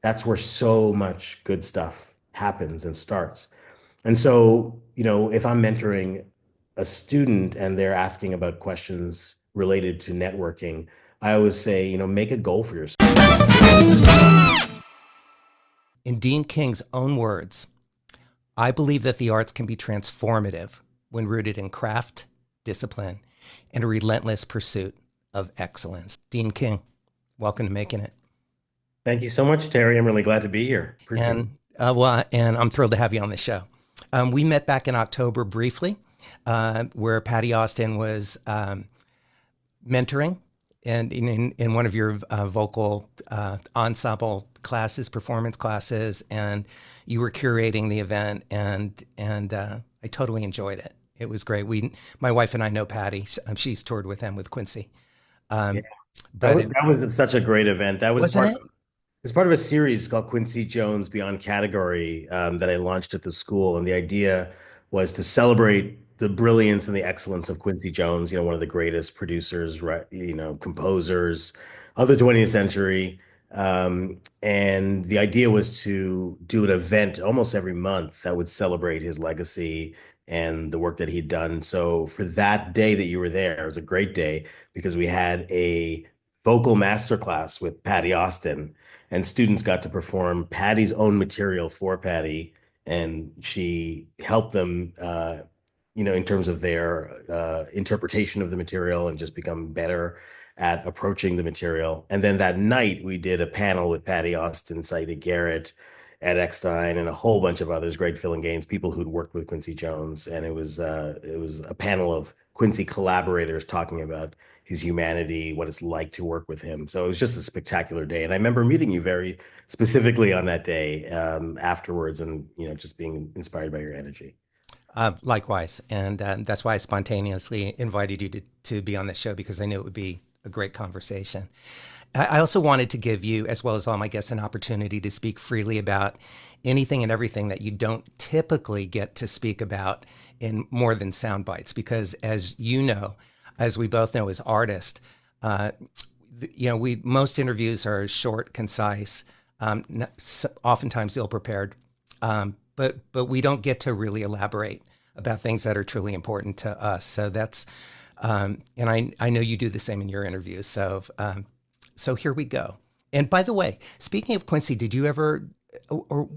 that's where so much good stuff happens and starts. And so, if I'm mentoring a student and they're asking about questions related to networking, I always say, make a goal for yourself. In Dean King's own words, I believe that the arts can be transformative when rooted in craft, discipline, and a relentless pursuit of excellence. Dean King, welcome to Making It. Thank you so much, Terry. I'm really glad to be here. Appreciate it. And I'm thrilled to have you on the show. We met back in October briefly, where Patty Austin was mentoring and in one of your vocal ensemble classes, performance classes, and you were curating the event, and I totally enjoyed it. It was great. My wife and I know Patty. She's toured with him with Quincy. Yeah, But that was such a great event. That was wasn't it? it's part of a series called Quincy Jones Beyond Category that I launched at the school, and the idea was to celebrate the brilliance and the excellence of Quincy Jones, one of the greatest producers, right, composers of the 20th century. And the idea was to do an event almost every month that would celebrate his legacy and the work that he'd done. So for that day that you were there, it was a great day because we had a vocal masterclass with Patty Austin, and students got to perform Patty's own material for Patty, and she helped them, in terms of their interpretation of the material and just become better at approaching the material. And then that night we did a panel with Patty Austin, Saida Garrett, Ed Eckstein, and a whole bunch of others, Greg Gaines, people who'd worked with Quincy Jones, and it was a panel of Quincy collaborators talking about his humanity, what it's like to work with him. So it was just a spectacular day. And I remember meeting you very specifically on that day afterwards and, just being inspired by your energy. Likewise. And that's why I spontaneously invited you to be on the show, because I knew it would be a great conversation. I also wanted to give you, as well as all my guests, an opportunity to speak freely about anything and everything that you don't typically get to speak about in more than sound bites. Because as you know, as we both know as artists, most interviews are short, concise, oftentimes ill-prepared, but we don't get to really elaborate about things that are truly important to us. So that's, and I know you do the same in your interviews. So here we go. And by the way, speaking of Quincy, did you ever, or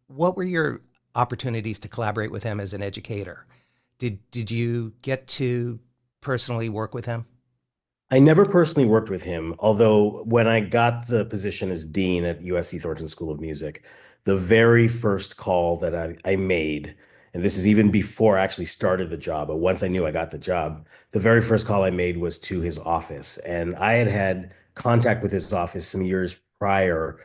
what were your opportunities to collaborate with him as an educator? Did you get to personally work with him? I never personally worked with him, although when I got the position as dean at USC Thornton School of Music, the very first call that I made, and this is even before I actually started the job, but once I knew I got the job, the very first call I made was to his office. And I had had contact with his office some years prior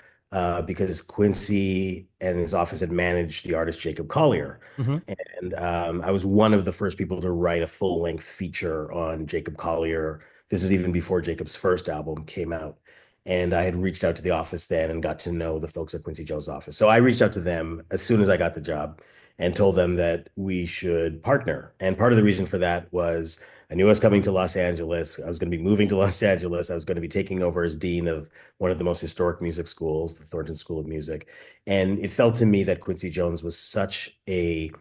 because Quincy and his office had managed the artist Jacob Collier. Mm-hmm. And I was one of the first people to write a full-length feature on Jacob Collier. This is even before Jacob's first album came out. And I had reached out to the office then and got to know the folks at Quincy Jones' office. So I reached out to them as soon as I got the job and told them that we should partner. And part of the reason for that was I knew I was coming to Los Angeles. I was going to be moving to Los Angeles. I was going to be taking over as dean of one of the most historic music schools, the Thornton School of Music. And it felt to me that Quincy Jones was such a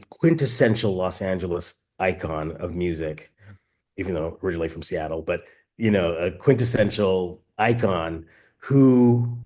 quintessential Los Angeles icon of music, even though originally from Seattle, but a quintessential icon who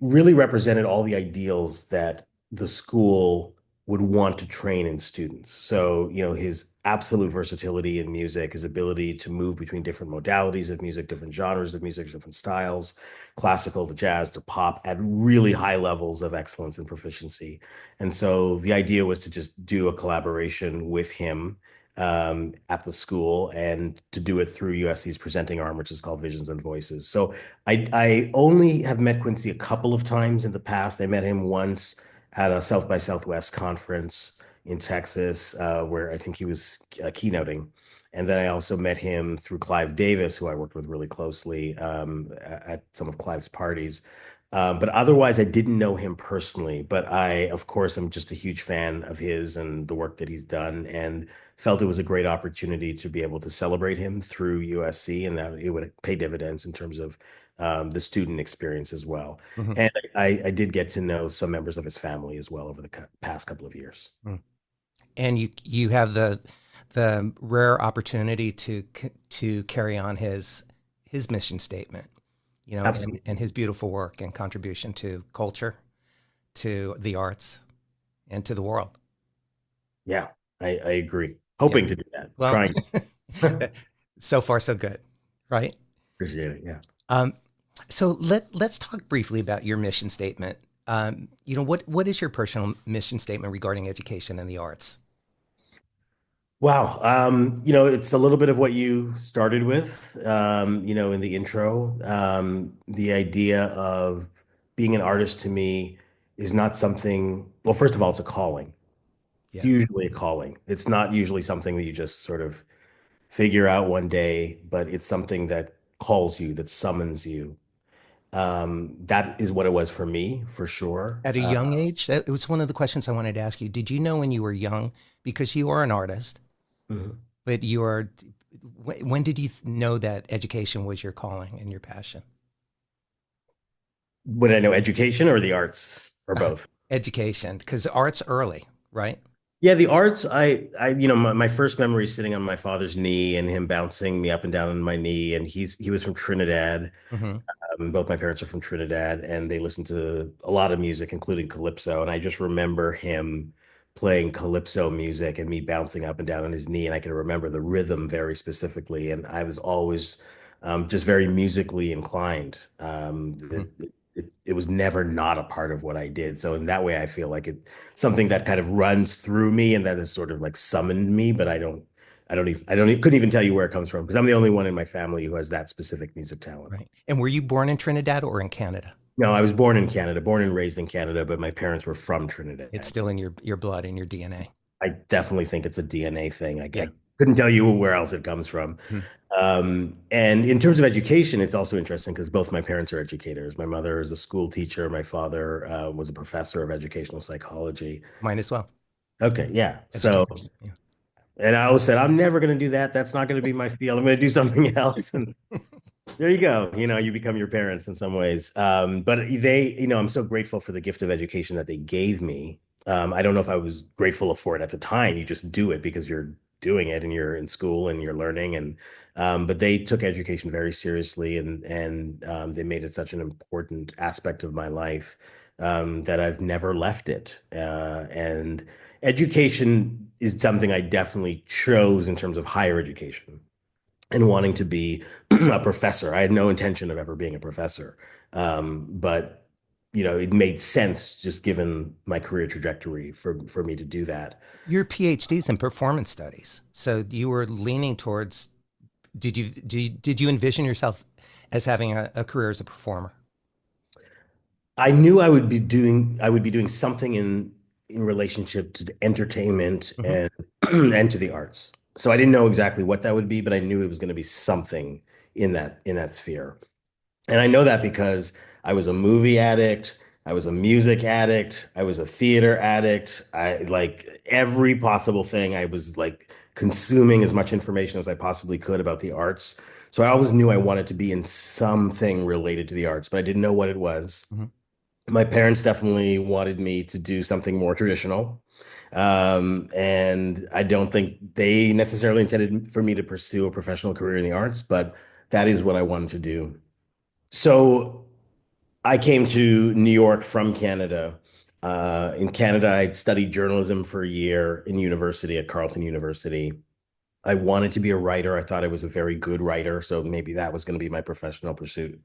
really represented all the ideals that the school would want to train in students. So, his absolute versatility in music, his ability to move between different modalities of music, different genres of music, different styles, classical to jazz to pop at really high levels of excellence and proficiency. And so the idea was to just do a collaboration with him at the school and to do it through USC's presenting arm, which is called Visions and Voices. So I only have met Quincy a couple of times in the past. I met him once at a South by Southwest conference in Texas, where I think he was keynoting. And then I also met him through Clive Davis, who I worked with really closely at some of Clive's parties. But otherwise, I didn't know him personally. But I, of course, am just a huge fan of his and the work that he's done, and felt it was a great opportunity to be able to celebrate him through USC, and that it would pay dividends in terms of the student experience as well. Hmm. And I did get to know some members of his family as well over the past couple of years. And you have the rare opportunity to carry on his mission statement, and Absolutely. his beautiful work and contribution to culture, to the arts, and to the world. Yeah, I agree. Yeah. Hoping to do that. Well, Trying. so far so good, right? Appreciate it. Yeah. Um, so let's talk briefly about your mission statement. What is your personal mission statement regarding education and the arts? Wow. It's a little bit of what you started with, in the intro. The idea of being an artist to me is not something, well, first of all, it's a calling. It's Yeah. usually a calling. It's not usually something that you just sort of figure out one day, but it's something that calls you, that summons you. That is what it was for me, for sure. At a young age, it was one of the questions I wanted to ask you. Did you know when you were young, because you are an artist, Mhm. but you are, when did you know that education was your calling and your passion? Would I know education or the arts or both? Education, because art's early, right? Yeah, the arts, my first memory is sitting on my father's knee and him bouncing me up and down on my knee. And he was from Trinidad. Hmm. Both my parents are from Trinidad, and they listen to a lot of music, including calypso. And I just remember him playing calypso music and me bouncing up and down on his knee. And I can remember the rhythm very specifically. And I was always just very musically inclined. It was never not a part of what I did. So in that way, I feel like it something that kind of runs through me and that has sort of like summoned me. But couldn't even tell you where it comes from because I'm the only one in my family who has that specific music talent. Right. And were you born in Trinidad or in Canada? No, I was born in Canada, born and raised in Canada, but my parents were from It's Trinidad. still in your blood, in your DNA. I definitely think it's a DNA thing. Yeah. I couldn't tell you where else it comes from. Mhm. And in terms of education, it's also interesting because both my parents are educators. My mother is a school teacher. My father was a professor of educational psychology. Mine as well. Okay, yeah. So, Educators. Yeah. and I always said, I'm never going to do that. That's not going to be my field. I'm going to do something else. And there you go. You become your parents in some ways. But I'm so grateful for the gift of education that they gave me. I don't know if I was grateful for it at the time. You just do it because you're doing it and you're in school and you're learning. But they took education very seriously and they made it such an important aspect of my life that I've never left it. And education is something I definitely chose in terms of higher education and wanting to be a professor. I had no intention of ever being a professor. But it made sense just given my career trajectory for me to do that. Your PhD's in performance studies. So you were leaning towards, did you envision yourself as having a career as a performer? I knew I would be doing something in relationship to the entertainment Hmm. and and to the arts. So I didn't know exactly what that would be, but I knew it was going to be something in that sphere. And I know that because I was a movie addict, I was a music addict, I was a theater addict. I like every possible thing. I was like consuming as much information as I possibly could about the arts. So I always knew I wanted to be in something related to the arts, but I didn't know what it was. Hmm. My parents definitely wanted me to do something more traditional. And I don't think they necessarily intended for me to pursue a professional career in the arts, but that is what I wanted to do. So I came to New York from Canada. In Canada, I'd studied journalism for a year in university at Carleton University. I wanted to be a writer. I thought I was a very good writer, so maybe that was going to be my professional pursuit.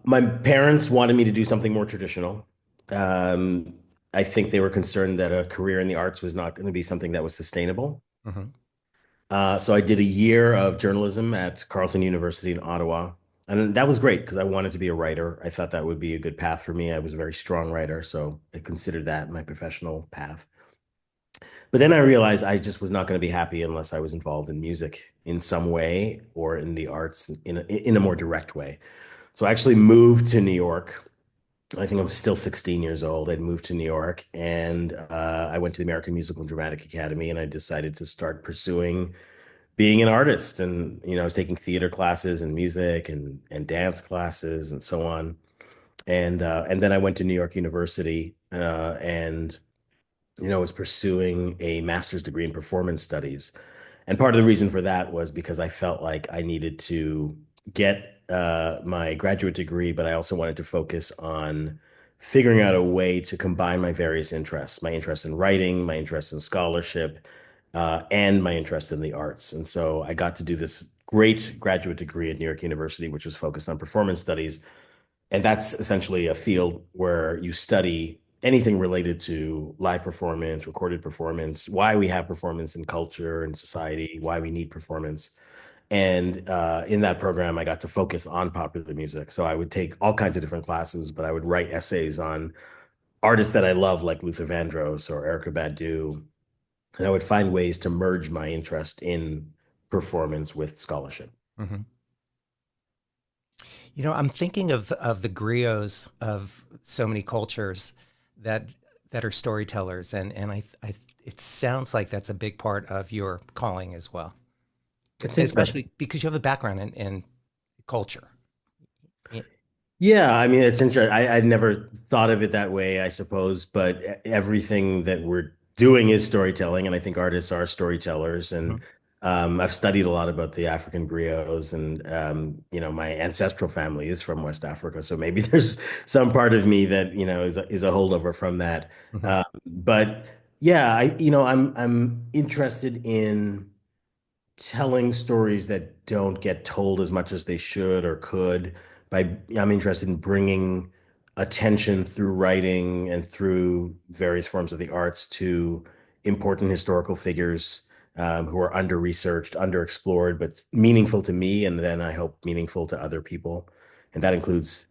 My parents wanted me to do something more traditional. Um, I think they were concerned that a career in the arts was not going to be something that was sustainable. Hmm. So I did a year of journalism at Carleton University in Ottawa. And that was great because I wanted to be a writer. I thought that would be a good path for me. I was a very strong writer, so I considered that my professional path. But then I realized I just was not going to be happy unless I was involved in music in some way or in the arts in a more direct way. So I actually moved to New York. I think I was still 16 years old. I'd moved to New York and I went to the American Musical and Dramatic Academy and I decided to start pursuing being an artist, and I was taking theater classes and music and dance classes and so on. And then I went to New York University, and was pursuing a master's degree in performance studies. And part of the reason for that was because I felt like I needed to get my graduate degree, but I also wanted to focus on figuring out a way to combine my various interests, my interest in writing, my interest in scholarship, and my interest in the arts. And so I got to do this great graduate degree at New York University, which was focused on performance studies. And that's essentially a field where you study anything related to live performance, recorded performance, why we have performance in culture and society, why we need performance. And in that program, I got to focus on popular music. So I would take all kinds of different classes, but I would write essays on artists that I love, like Luther Vandross or Erykah Badu. And I would find ways to merge my interest in performance with scholarship. Hmm. I'm thinking of the griots of so many cultures that that are storytellers, and I it sounds like that's a big part of your calling as well, It's interesting. especially because you have a background in culture. Yeah. Yeah, I mean, it's interesting. I'd never thought of it that way, I suppose, but everything that we're doing is storytelling, and I think artists are storytellers. And Mhm. I've studied a lot about the African griots, and my ancestral family is from West Africa, so maybe there's some part of me that is a holdover from that. Mhm. But yeah, I'm interested in telling stories that don't get told as much as they should or could. I'm interested in bringing attention through writing and through various forms of the arts to important historical figures, who are under researched, underexplored, but meaningful to me, and then I hope meaningful to other people. And that includes,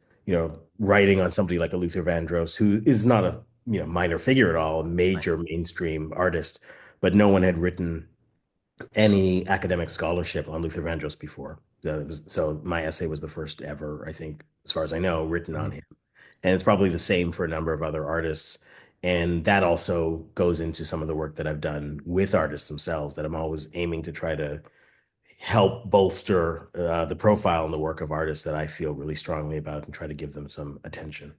writing on somebody like a Luther Vandross, who is not a minor figure at all, a Right. major mainstream artist, but no one had written any academic scholarship on Luther Vandross before. So my essay was the first ever, I think, as far as I know, written on Mhm. him. And it's probably the same for a number of other artists. And that also goes into some of the work that I've done with artists themselves, that I'm always aiming to try to help bolster the profile and the work of artists that I feel really strongly about and try to give them some attention.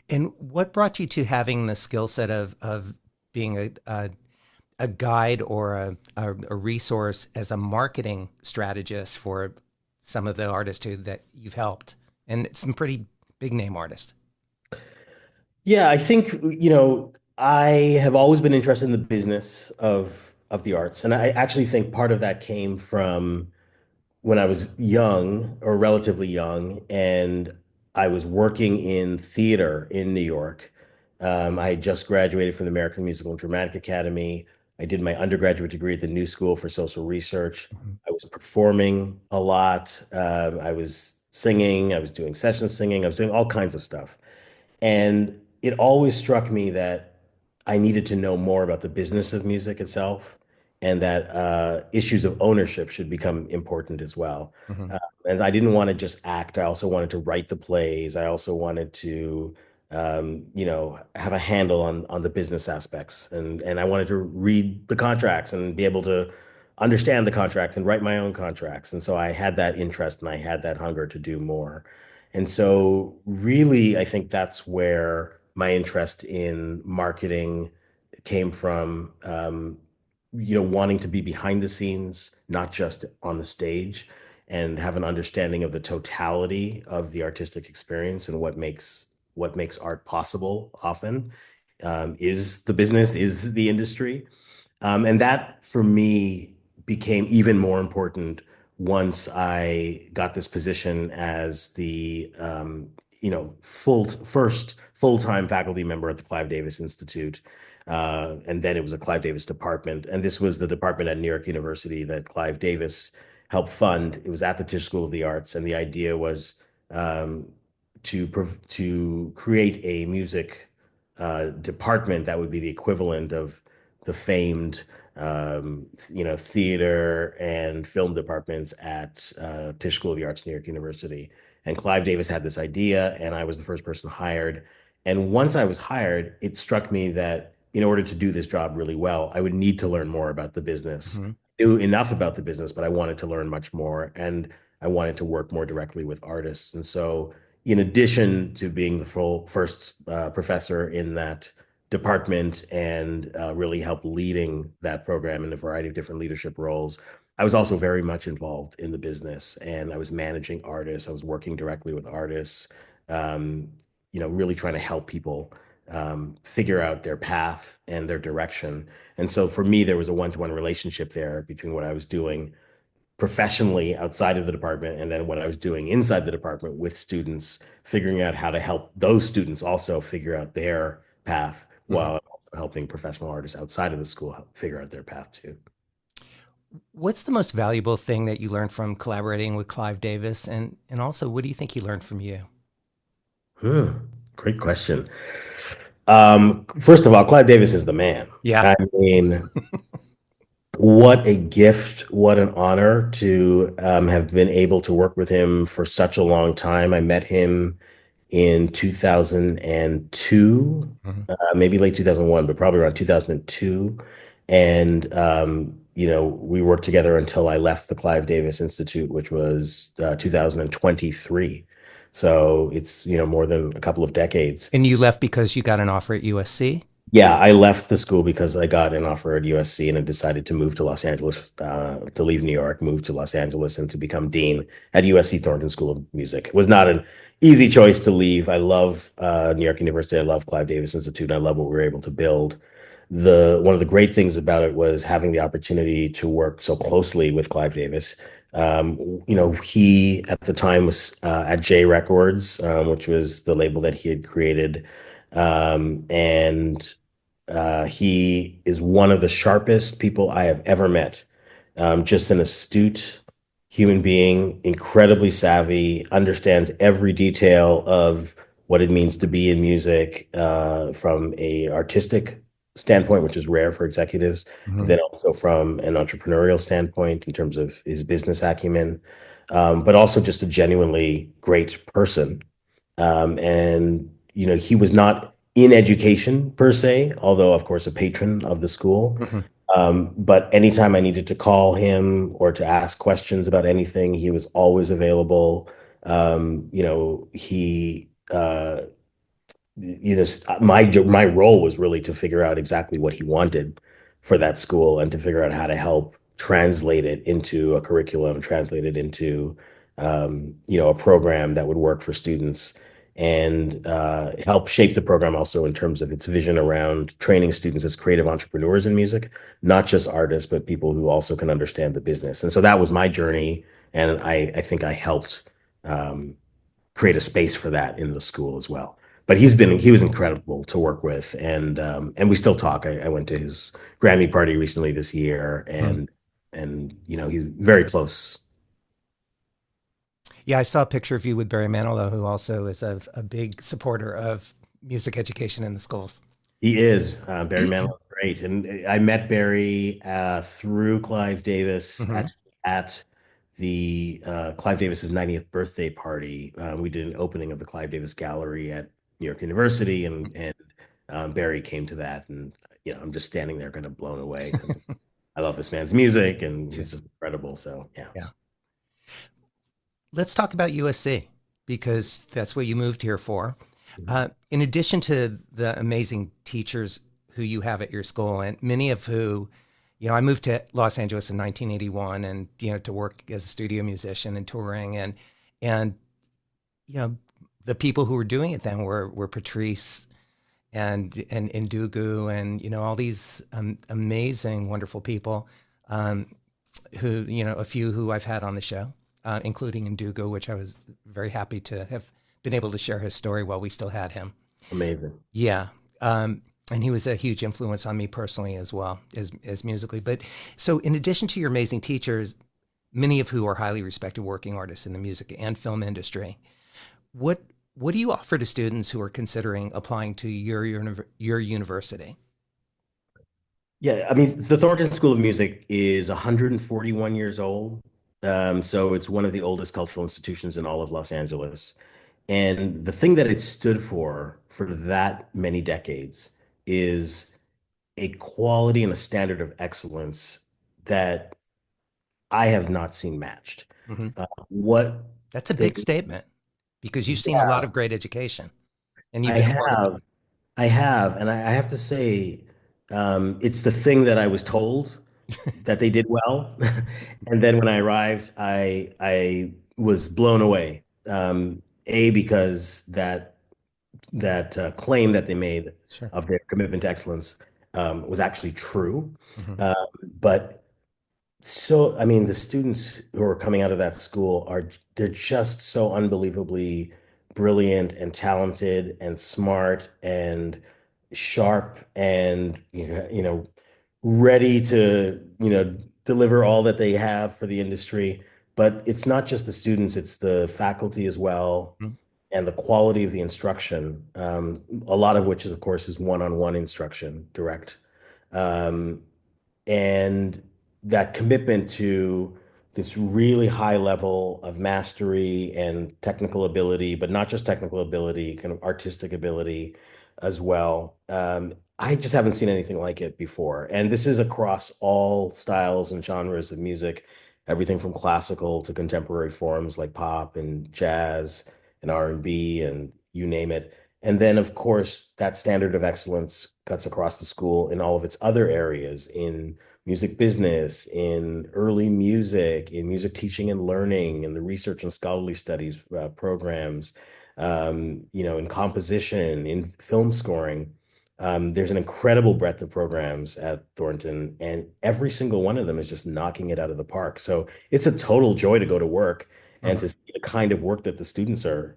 And what brought you to having the skill set of being a guide or a resource as a marketing strategist for some of the artists that you've helped, and some pretty big name artists? Yeah, I think, I have always been interested in the business of the arts. And I actually think part of that came from when I was young or relatively young, and I was working in theater in New York. I had just graduated from the American Musical and Dramatic Academy. I did my undergraduate degree at the New School for Social Research. Mhm. I was performing a lot. I was singing. I was doing session singing. I was doing all kinds of stuff. And it always struck me that I needed to know more about the business of music itself, and that issues of ownership should become important as well. Mhm. Uh, and I didn't want to just act. I also wanted to write the plays. I also wanted to, have a handle on the business aspects, and I wanted to read the contracts and be able to understand the contracts and write my own contracts. And so I had that interest and I had that hunger to do more. And so, really, I think that's where my interest in marketing came from. Wanting to be behind the scenes, not just on the stage, and have an understanding of the totality of the artistic experience and what makes art possible. Often, is the business, is the industry. And that for me became even more important once I got this position as the first full-time faculty member at the Clive Davis Institute. And then it was a Clive Davis department. And this was the department at New York University that Clive Davis helped fund. It was at the Tisch School of the Arts. And the idea was um, to create a music department that would be the equivalent of the famed theater and film departments at Tisch School of the Arts, New York University. And Clive Davis had this idea, and I was the first person hired. And once I was hired, it struck me that in order to do this job really well, I would need to learn more about the business. knew enough about the business, but I wanted to learn much more, and I wanted to work more directly with artists. And so, in addition to being the full first professor in that department and really help leading that program in a variety of different leadership roles, I was also very much involved in the business, and I was managing artists. I was working directly with artists, um, really trying to help people figure out their path and their direction. And so for me, there was a one-to-one relationship there between what I was doing professionally outside of the department and then what I was doing inside the department with students, figuring out how to help those students also figure out their path Mhm. while also helping professional artists outside of the school figure out their path too. What's the most valuable thing that you learned from collaborating with Clive Davis, and also what do you think he learned from you? Hmm, great question. First of all, Clive Davis is the man. Yeah. I mean, what a gift, what an honor to have been able to work with him for such a long time. I met him in 2002, Mhm. maybe late 2001, but probably around 2002. And, we worked together until I left the Clive Davis Institute, which was 2023. So it's, more than a couple of decades. And you left because you got an offer at USC? Yeah, I left the school because I got an offer at USC and I decided to move to Los Angeles, to leave New York, move to Los Angeles, and to become dean at USC Thornton School of Music. It was not an easy choice to leave. I love New York University. I love Clive Davis Institute. I love what we were able to build. One of the great things about it was having the opportunity to work so closely with Clive Davis. He at the time was at J Records, which was the label that he had created. And he is one of the sharpest people I have ever met. Just an astute human being, incredibly savvy, understands every detail of what it means to be in music from a artistic standpoint, which is rare for executives, but Mhm. then also from an entrepreneurial standpoint in terms of his business acumen, but also just a genuinely great person. And he was not in education per se, although of course a patron of the school. Mhm. But anytime I needed to call him or to ask questions about anything, he was always available. He my role was really to figure out exactly what he wanted for that school and to figure out how to help translate it into a curriculum, translate it into a program that would work for students and help shape the program also in terms of its vision around training students as creative entrepreneurs in music, not just artists, but people who also can understand the business. And so that was my journey, and I think I helped um, create a space for that in the school as well. But he was incredible to work with, and we still talk. I went to his Grammy party recently this year, Mhm. and he's very close. Yeah, I saw a picture of you with Barry Manilow, who also is a big supporter of music education in the schools. He is Barry Manilow, is great, and I met Barry through Clive Davis Mhm. at the Clive Davis's 90th birthday party. We did an opening of the Clive Davis Gallery at New York University, and Barry came to that, and I'm just standing there, kind of blown away because I love this man's music, and Too. he's just incredible. So yeah. Yeah. Let's talk about USC because that's what you moved here for. In addition to the amazing teachers who you have at your school, and many of who, I moved to Los Angeles in 1981, and to work as a studio musician and touring, and you know, the people who were doing it then were Patrice and Indugu and all these amazing, wonderful people. Um, who, a few who I've had on the show, including Indugo, which I was very happy to have been able to share his story while we still had him. Amazing. Yeah. And he was a huge influence on me personally as well as musically. But so in addition to your amazing teachers, many of who are highly respected working artists in the music and film industry, what what do you offer to students who are considering applying to your university? Yeah, I mean, the Thornton School of Music is 141 years old. So it's one of the oldest cultural institutions in all of Los Angeles. And the thing that it stood for that many decades is a quality and a standard of excellence that I have not seen matched. Hmm. What That's a they, big statement because you've seen a lot yeah, of great education and you've I been a part of it. have. I have, and I have to say, it's the thing that I was told that they did well, and then when I arrived, I was blown away. A, because that claim that they made Sure. of their commitment to excellence was actually true, Hmm. um, but so, I mean, the students who are coming out of that school they're just so unbelievably brilliant and talented and smart and sharp and ready to, deliver all that they have for the industry. But it's not just the students, it's the faculty as well, and the quality of the instruction. A lot of which is, of course, is one-on-one instruction, direct. Um, and that commitment to this really high level of mastery and technical ability, but not just technical ability, kind of artistic ability as well. I just haven't seen anything like it before. And this is across all styles and genres of music, everything from classical to contemporary forms like pop and jazz and R&B and you name it. And then, of course, that standard of excellence cuts across the school in all of its other areas, in music business, in early music, in music teaching and learning, in the research and scholarly studies programs, in composition, in film scoring. There's an incredible breadth of programs at Thornton, and every single one of them is just knocking it out of the park. So it's a total joy to go to work and Hmm. to see the kind of work that the students are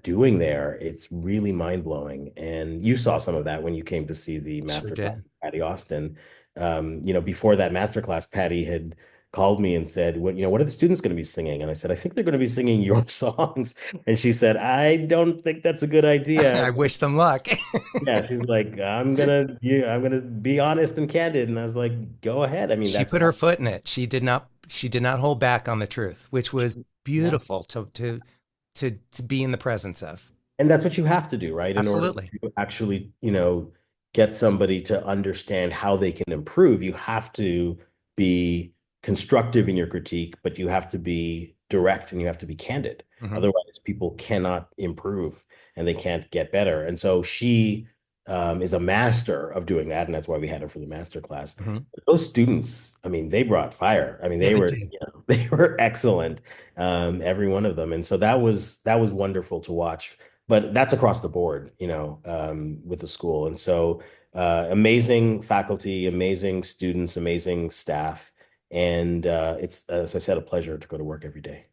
doing there. It's really mind blowing. And you saw some of that when you came to see the Sure masterclass did. with Patty Austin. Before that masterclass, Patty had called me and said, what are the students going to be singing? And I said, I think they're going to be singing your songs. And she said, I don't think that's a good idea. I wish them luck. Yeah, she's like, I'm gonna be honest and candid. And I was like, go ahead. I mean, She that's put her foot in it. She did not hold back on the truth, which was yeah. beautiful to be in the presence of. And that's what you have to do, right? In order Absolutely. to actually, get somebody to understand how they can improve, you have to be constructive in your critique, but you have to be direct and you have to be candid. Hmm. Otherwise, people cannot improve and they can't get better. And so she is a master of doing that, and that's why we had her for the master class. Hmm. Those students, I mean, they brought fire. I mean, Yeah, they they were, did. they were excellent, every one of them. And so that was wonderful to watch, but that's across the board, with the school. And so amazing faculty, amazing students, amazing staff. And it's, as I said, a pleasure to go to work every day.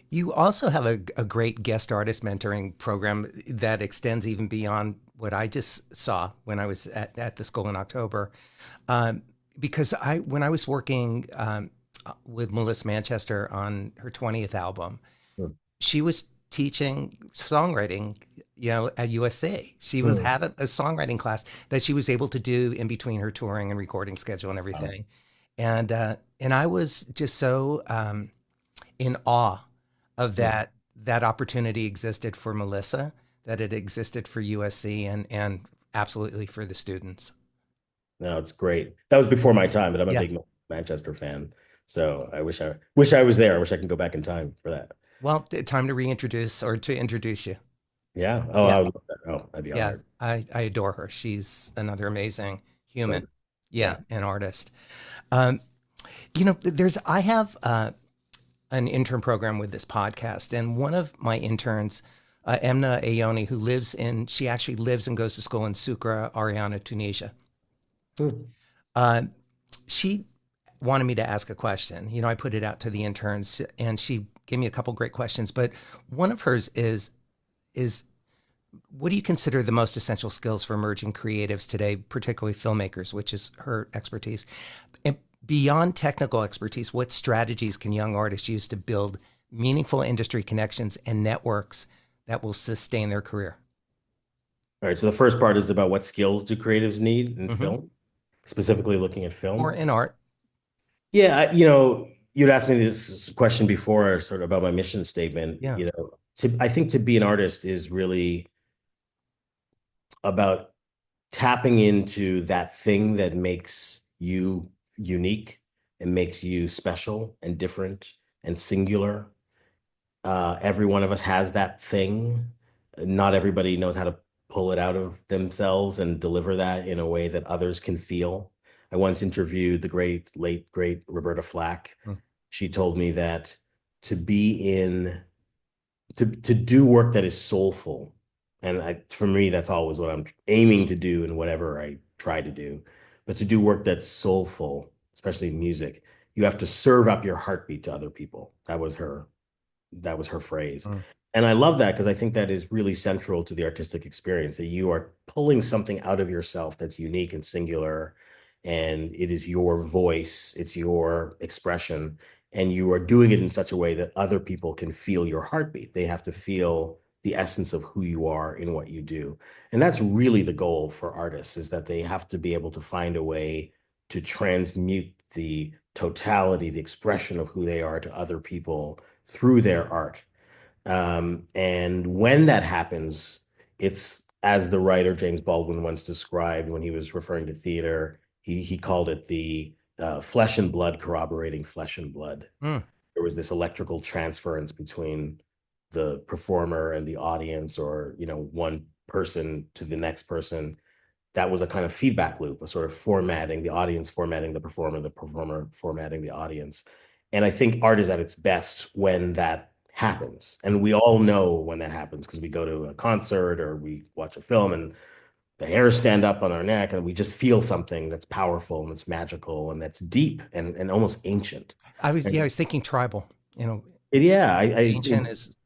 You also have a great guest artist mentoring program that extends even beyond what I just saw when I was at the school in October. Um, because when I was working with Melissa Manchester on her 20th album, Hmm. she was teaching songwriting, at USC. She was Hmm. had a songwriting class that she was able to do in between her touring and recording schedule and Wow. everything. And I was just so in awe of Yeah. that opportunity existed for Melissa, that it existed for USC and absolutely for the students. No, it's great. That was before my time, but I'm a Yeah. big Manchester fan. So I wish I was there. I wish I can go back in time for that. Well, time to reintroduce or to introduce you. Yeah. Oh, Yeah. I would love that. Oh, I'd be Yeah. honored. I adore her. She's another amazing human. So, Yeah. yeah. An artist. I have an intern program with this podcast, and one of my interns, Emna Ayoni, she actually lives and goes to school in Soukra, Ariana, Tunisia. Hmm. Uh, she wanted me to ask a question. I put it out to the interns, and she gave me a couple great questions. But one of hers is what do you consider the most essential skills for emerging creatives today, particularly filmmakers, which is her expertise? And beyond technical expertise, what strategies can young artists use to build meaningful industry connections and networks that will sustain their career? All right. So the first part is about what skills do creatives need in Hmm. film, specifically looking at Or film. in art? Yeah, you'd asked me this question before, sort of about my mission statement. Yeah. I think to be an artist is really about tapping into that thing that makes you unique It makes you special and different and singular. Every one of us has that thing. Not everybody knows how to pull it out of themselves and deliver that in a way that others can feel. I once interviewed the great, late, great Roberta Flack. Mm. She told me that to be in to do work that is soulful, and for me, that's always what I'm aiming to do in whatever I try to do. But to do work that's soulful, especially music, you have to serve up your heartbeat to other people. That was her phrase. Mm. And I love that because I think that is really central to the artistic experience, that you are pulling something out of yourself that's unique and singular, and it is your voice, it's your expression, and you are doing it in such a way that other people can feel your heartbeat. They have to feel the essence of who you are in what you do. And that's really the goal for artists, is that they have to be able to find a way to transmute the totality, the expression of who they are to other people through their art. And when that happens, it's as the writer James Baldwin once described when he was referring to theater, he called it the flesh and blood corroborating flesh and blood. Mm. There was this electrical transference between the performer and the audience, or one person to the next person. That was a kind of feedback loop, a sort of formatting, the audience formatting the performer formatting the audience. And I think art is at its best when that happens. And we all know when that happens because we go to a concert or we watch a film and the hairs stand up on our neck and we just feel something that's powerful and that's magical and that's deep and almost ancient. I And was thinking tribal. You know, yeah, ancient is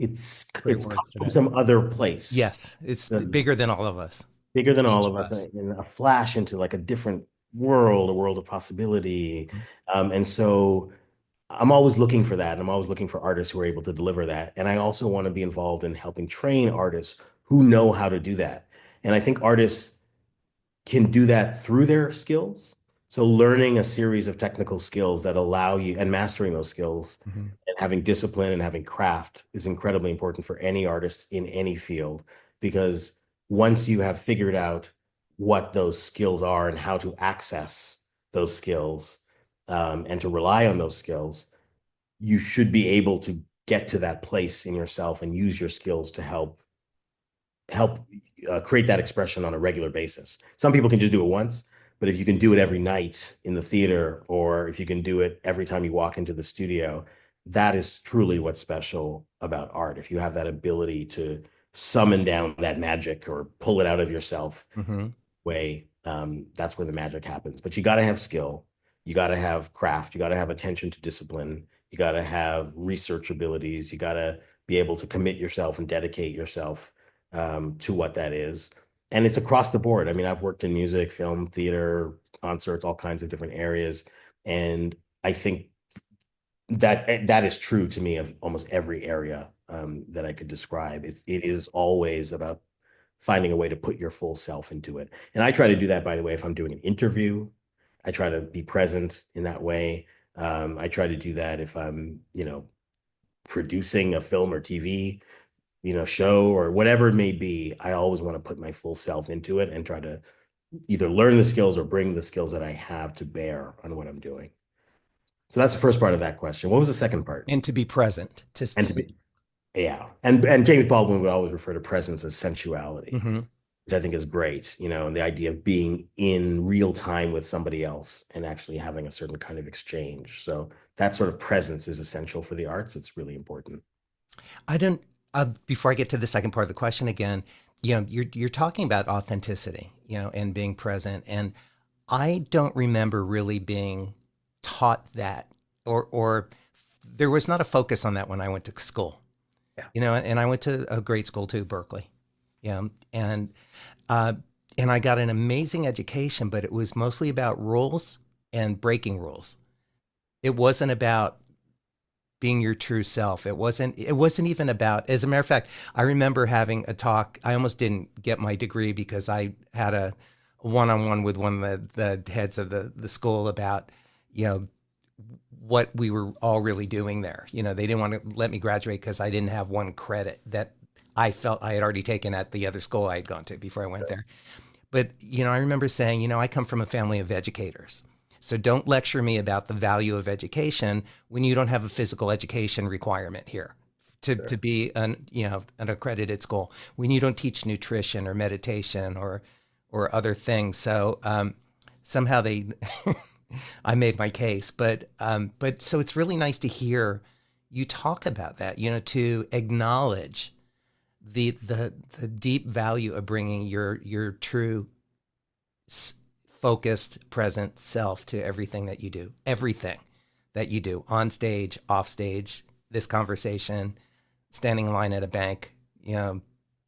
a great it's word come for from that. some other place. Yes, it's The bigger than all of us, bigger than all each of of us, us. in a flash into like a different world, a world of possibility. Mhm. And so I'm always looking for that. And I'm always looking for artists who are able to deliver that. And I also want to be involved in helping train artists who know how to do that. And I think artists can do that through their skills. So learning a series of technical skills that allow you and mastering those skills Mhm. and having discipline and having craft is incredibly important for any artist in any field, because once you have figured out what those skills are and how to access those skills, and to rely on those skills, you should be able to get to that place in yourself and use your skills to help create that expression on a regular basis. Some people can just do it once, but if you can do it every night in the theater, or if you can do it every time you walk into the studio, that is truly what's special about art. If you have that ability to summon down that magic or pull it out of yourself Mhm. way, that's where the magic happens. But you got to have skill, you got to have craft, you got to have attention to discipline, you got to have research abilities, you got to be able to commit yourself and dedicate yourself to what that is. And it's across the board. I mean, I've worked in music, film, theater, concerts, all kinds of different areas. And I think that is true to me of almost every area that I could describe. It is always about finding a way to put your full self into it. And I try to do that, by the way, if I'm doing an interview, I try to be present in that way. I try to do that if I'm, producing a film or TV, show or whatever it may be. I always want to put my full self into it and try to either learn the skills or bring the skills that I have to bear on what I'm doing. So that's the first part of that question. What was the second part? And to be present, And to be, yeah. And James Baldwin would always refer to presence as sensuality, Mhm. which I think is great, and the idea of being in real time with somebody else and actually having a certain kind of exchange. So that sort of presence is essential for the arts. It's really important. I don't. Before I get to the second part of the question again, you're talking about authenticity, and being present, and I don't remember really being taught that, or there was not a focus on that when I went to school, Yeah. and I went to a great school too, Berkeley, yeah, uh, and I got an amazing education, but it was mostly about rules and breaking rules. It wasn't about being your true self. It wasn't even about, as a matter of fact, I remember having a talk. I almost didn't get my degree because I had a one-on-one with one of the heads of the school about, you know, what we were all really doing there. They didn't want to let me graduate because I didn't have one credit that I felt I had already taken at the other school I had gone to before I went there. But, I remember saying, I come from a family of educators. So don't lecture me about the value of education when you don't have a physical education requirement here to Sure. be an accredited school, when you don't teach nutrition or meditation or other things. So somehow they I made my case, but so it's really nice to hear you talk about that, to acknowledge the deep value of bringing your true focused present self to everything that you do on stage, off stage, this conversation, standing in line at a bank,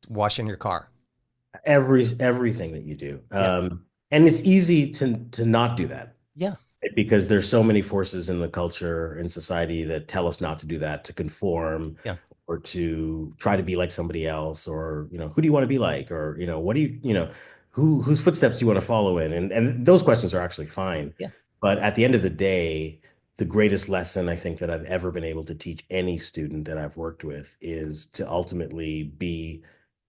washing your car. Everything that you do. Yeah. And it's easy to not do that, Yeah. right? Because there's so many forces in the culture and society that tell us not to do that, to conform Yeah. or to try to be like somebody else, or who do you want to be like, or what do whose footsteps do you want to follow in? And those questions are actually fine. Yeah. But at the end of the day, the greatest lesson I think that I've ever been able to teach any student that I've worked with is to ultimately be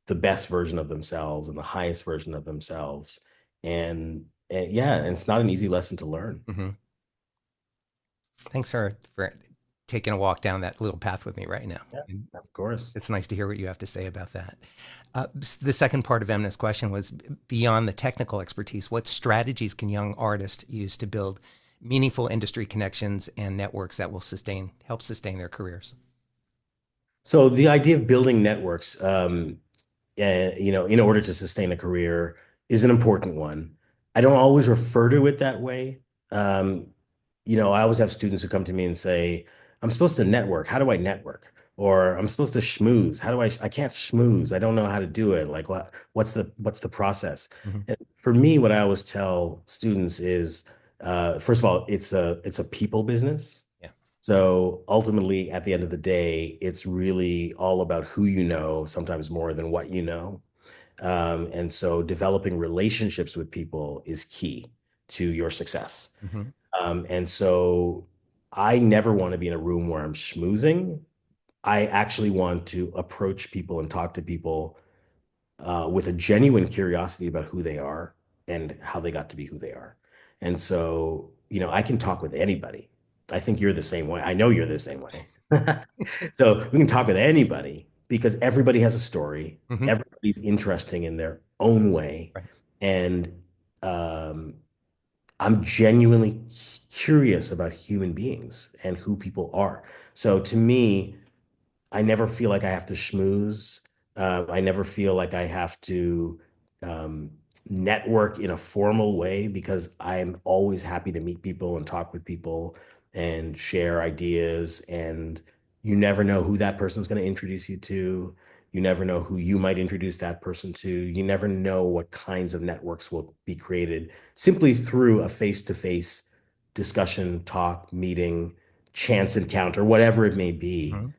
the best version of themselves and the highest version of themselves. And yeah, and it's not an easy lesson to learn. Mm-hmm. Thanks for taking a walk down that little path with me right now. Yeah, And of course. it's nice to hear what you have to say about that. The second part of Emna's question was, beyond the technical expertise, what strategies can young artists use to build meaningful industry connections and networks that will help sustain their careers? So the idea of building networks, in order to sustain a career is an important one. I don't always refer to it that way. Um, I always have students who come to me and say, I'm supposed to network. How do I network? Or I'm supposed to schmooze. How do I can't schmooze. I don't know how to do it. Like what's the process? Mm-hmm. And for me, what I always tell students is, first of all, it's a people business. Yeah. So ultimately, at the end of the day, it's really all about who you know, sometimes more than what you know. And so developing relationships with people is key to your success. Mm-hmm. And so I never want to be in a room where I'm schmoozing. I actually want to approach people and talk to people with a genuine curiosity about who they are and how they got to be who they are. And so, I can talk with anybody. I think you're the same way. I know you're the same way. So we can talk with anybody because everybody has a story. Mm-hmm. Everybody's interesting in their own way. Right. And um, I'm genuinely curious about human beings and who people are. So to me, I never feel like I have to schmooze. I never feel like I have to um, network in a formal way because I'm always happy to meet people and talk with people and share ideas. And you never know who that person's going to introduce you to. You never know who you might introduce that person to. You never know what kinds of networks will be created simply through a face-to-face discussion, talk, meeting, chance encounter, whatever it may be. Mm-hmm.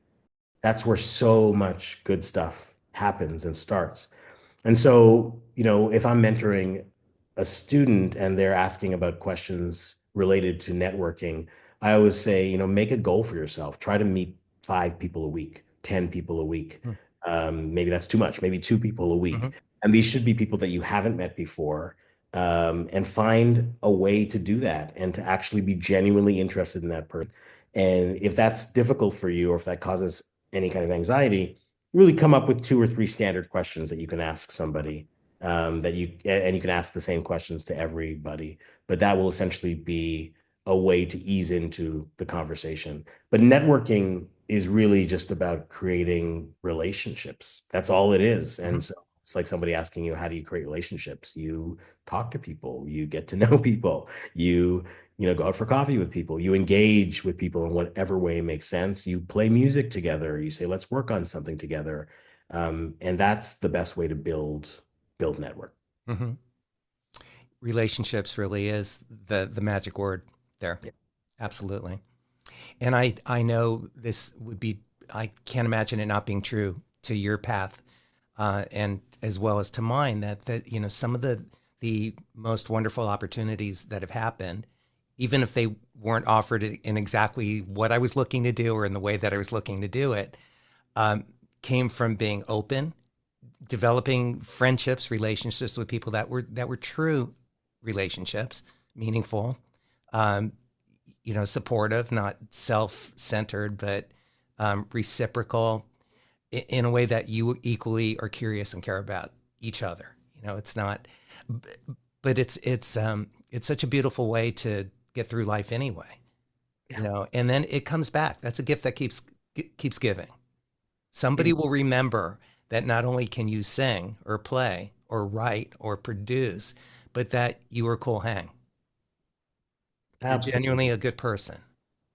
That's where so much good stuff happens and starts. And so, if I'm mentoring a student and they're asking about questions related to networking, I always say, make a goal for yourself. Try to meet 5 people a week, 10 people a week. Maybe that's too much, maybe 2 people a Mm-hmm. week. And these should be people that you haven't met before. And find a way to do that and to actually be genuinely interested in that person. And if that's difficult for you, or if that causes any kind of anxiety, really come up with 2 or 3 standard questions that you can ask somebody, and you can ask the same questions to everybody, but that will essentially be a way to ease into the conversation. But networking is really just about creating relationships. That's all it is. Mm-hmm. And so it's like somebody asking you, how do you create relationships? You talk to people, you get to know people, go out for coffee with people, you engage with people in whatever way makes sense. You play music together, you say, let's work on something together. And that's the best way to build network. Mm-hmm. Relationships really is the magic word there. Yeah. Absolutely. And I know this would be, I can't imagine it not being true to your path, and as well as to mine, that some of the most wonderful opportunities that have happened, even if they weren't offered in exactly what I was looking to do or in the way that I was looking to do it, um, came from being open, developing friendships, relationships with people that were true relationships, meaningful, um, supportive, not self-centered, but reciprocal in a way that you equally are curious and care about each other. It's not, but it's such a beautiful way to get through life anyway. Yeah, And then it comes back. That's a gift that keeps giving. Somebody it- will remember that not only can you sing or play or write or produce, but that you were cool hang. You're genuinely absolutely. a good person.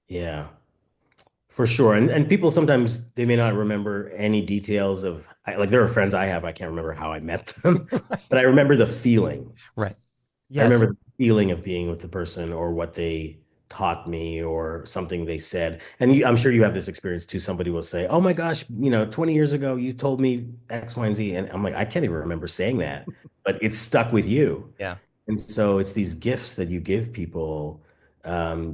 Yeah. For sure. And people sometimes they may not remember any details of like there are friends I have, I can't remember how I met them, but I remember the feeling. Right. I Yes. remember the feeling of being with the person or what they taught me or something they said. And I'm sure you have this experience too. Somebody will say, "Oh my gosh, 20 years ago you told me X, Y, and Z." And I'm like, I can't even remember saying that, but it's stuck with you. Yeah. And so it's these gifts that you give people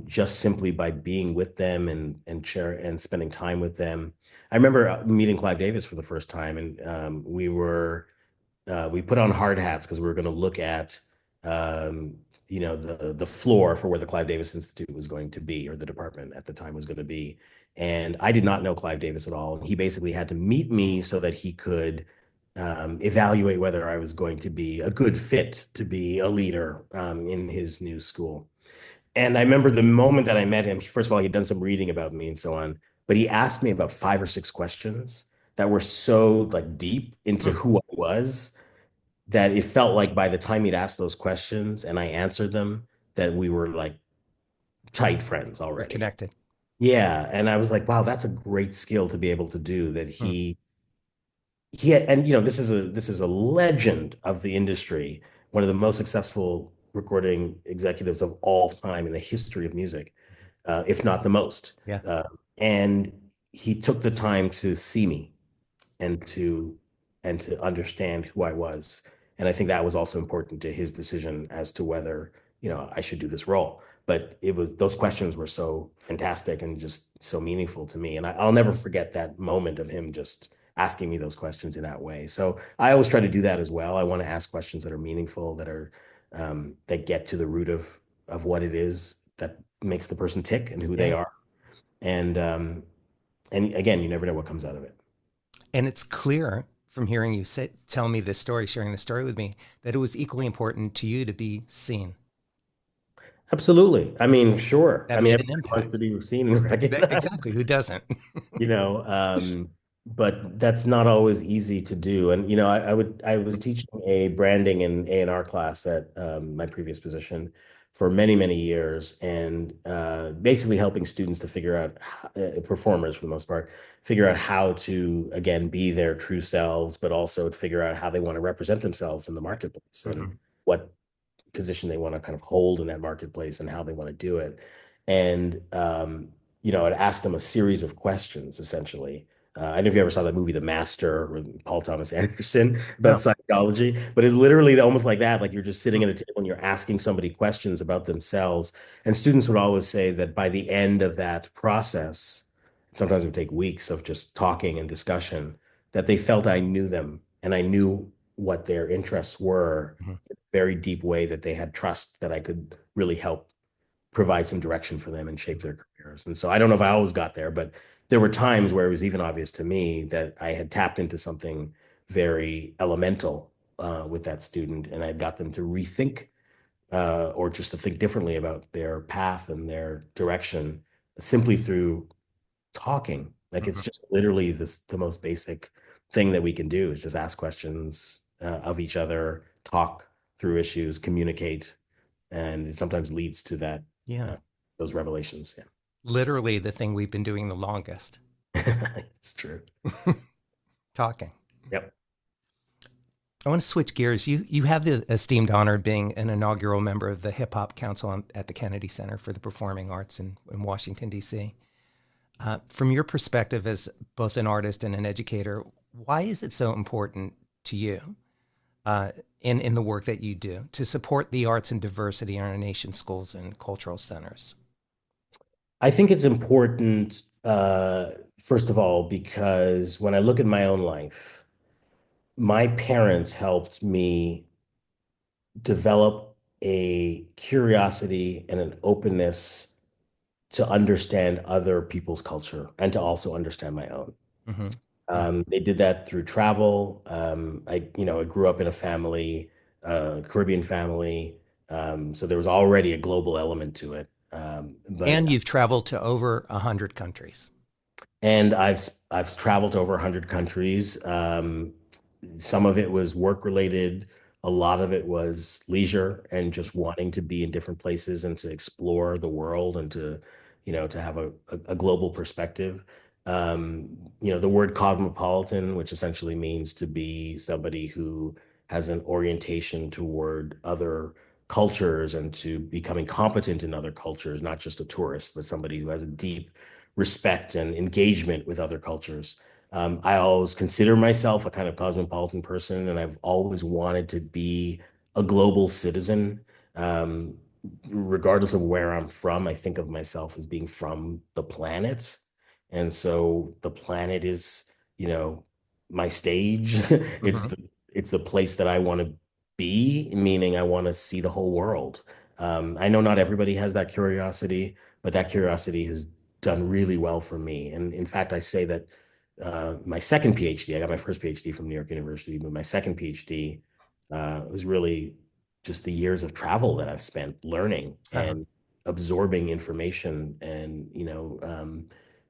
just simply by being with them and share and spending time with them. I remember meeting Clive Davis for the first time, and we put on hard hats because we were going to look at the floor for where the Clive Davis Institute was going to be, or the department at the time was going to be. And I did not know Clive Davis at all. He basically had to meet me so that he could evaluate whether I was going to be a good fit to be a leader in his new school. And I remember the moment that I met him, first of all, he'd done some reading about me and so on, but he asked me about 5 or 6 questions that were so like deep into Hmm. who I was that it felt like by the time he'd asked those questions and I answered them, that we were like tight friends We're already. connected. Yeah. And I was like, wow, that's a great skill to be able to do that Hmm. he had, and this is a legend of the industry, one of the most successful recording executives of all time in the history of music, if not the most. Yeah. Uh, and he took the time to see me and to understand who I was. And I think that was also important to his decision as to whether, I should do this role. But it was those questions were so fantastic and just so meaningful to me. And I'll never forget that moment of him just asking me those questions in that way. So I always try to do that as well. I want to ask questions that are meaningful, that get to the root of what it is that makes the person tick and who they Yeah. are. And again, you never know what comes out of it. And it's clear from hearing you tell me this story, sharing the story with me, that it was equally important to you to be seen. Absolutely. I mean, sure. I That mean, made an everybody wants to impact. be seen and recognized, Exactly. Who doesn't? you know, um, but that's not always easy to do. And I was teaching a branding and A&R class at my previous position for many, many years, and basically helping students to figure out, performers for the most part, figure out how to again be their true selves, but also to figure out how they want to represent themselves in the marketplace and Hmm. what position they want to kind of hold in that marketplace and how they want to do it. And I'd ask them a series of questions essentially. I don't know if you ever saw that movie, The Master, with Paul Thomas Anderson about No. psychology, but it's literally almost like that. Like you're just sitting at a table and you're asking somebody questions about themselves. And students would always say that by the end of that process, sometimes it would take weeks of just talking and discussion, that they felt I knew them and I knew what their interests were Hmm. very deep way, that they had trust that I could really help provide some direction for them and shape their careers. And so I don't know if I always got there, but there were times where it was even obvious to me that I had tapped into something very elemental with that student, and I got them to rethink or just to think differently about their path and their direction simply through talking. Like it's Hmm. just literally the most basic thing that we can do is just ask questions of each other, talk through issues, communicate, and it sometimes leads to that Yeah. uh, those revelations. Literally the thing we've been doing the longest. Yeah, it's true. Talking. Yep. I want to switch gears. You have the esteemed honor of being an inaugural member of the Hip Hop Council at the Kennedy Center for the Performing Arts in Washington, D.C. From your perspective as both an artist and an educator, why is it so important to you in the work that you do to support the arts and diversity in our nation's schools and cultural centers? I think it's important, first of all, because when I look at my own life, my parents helped me develop a curiosity and an openness to understand other people's culture and to also understand my own. Hmm. They did that through travel. I grew up in a family, Caribbean family, so there was already a global element to it. And But you've traveled to over 100 countries. And I've traveled to over 100 countries. Some of it was work related. A lot of it was leisure and just wanting to be in different places and to explore the world and to have a global perspective. The word cosmopolitan, which essentially means to be somebody who has an orientation toward other cultures and to becoming competent in other cultures, not just a tourist, but somebody who has a deep respect and engagement with other cultures. I always consider myself a kind of cosmopolitan person, and I've always wanted to be a global citizen. Um, Regardless of where I'm from, I think of myself as being from the planet. And so the planet is, you know, my stage. It's Hmm. the it's the place that I want to be, meaning I want to see the whole world. I know not everybody has that curiosity, but that curiosity has done really well for me. And in fact, I say that my second PhD, I got my first PhD from New York University, but my second PhD was really just the years of travel that I've spent learning Uh-huh. and absorbing information and,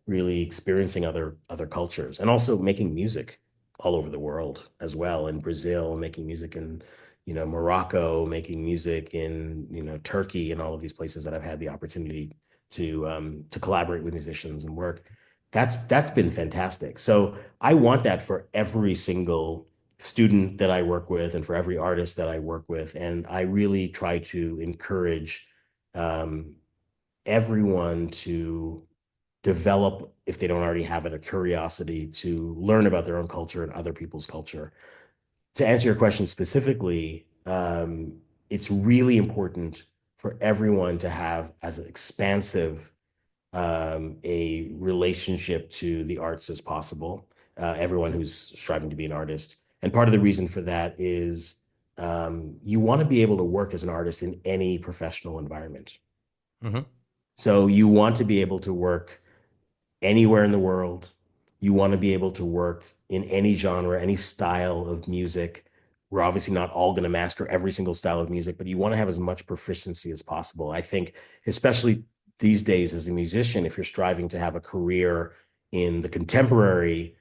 really experiencing other cultures and also making music all over the world as well. In Brazil, making music in, Morocco, making music in, Turkey and all of these places that I've had the opportunity to collaborate with musicians and work. That's been fantastic. So I want that for every single student that I work with and for every artist that I work with. And I really try to encourage um, everyone to develop, if they don't already have it, a curiosity to learn about their own culture and other people's culture. To answer your question specifically, it's really important for everyone to have as expansive a relationship to the arts as possible. Everyone who's striving to be an artist. And part of the reason for that is you want to be able to work as an artist in any professional environment. Hmm. So you want to be able to work anywhere in the world. You want to be able to work in any genre, any style of music. We're obviously not all going to master every single style of music, but you want to have as much proficiency as possible. I think, especially these days as a musician, if you're striving to have a career in the contemporary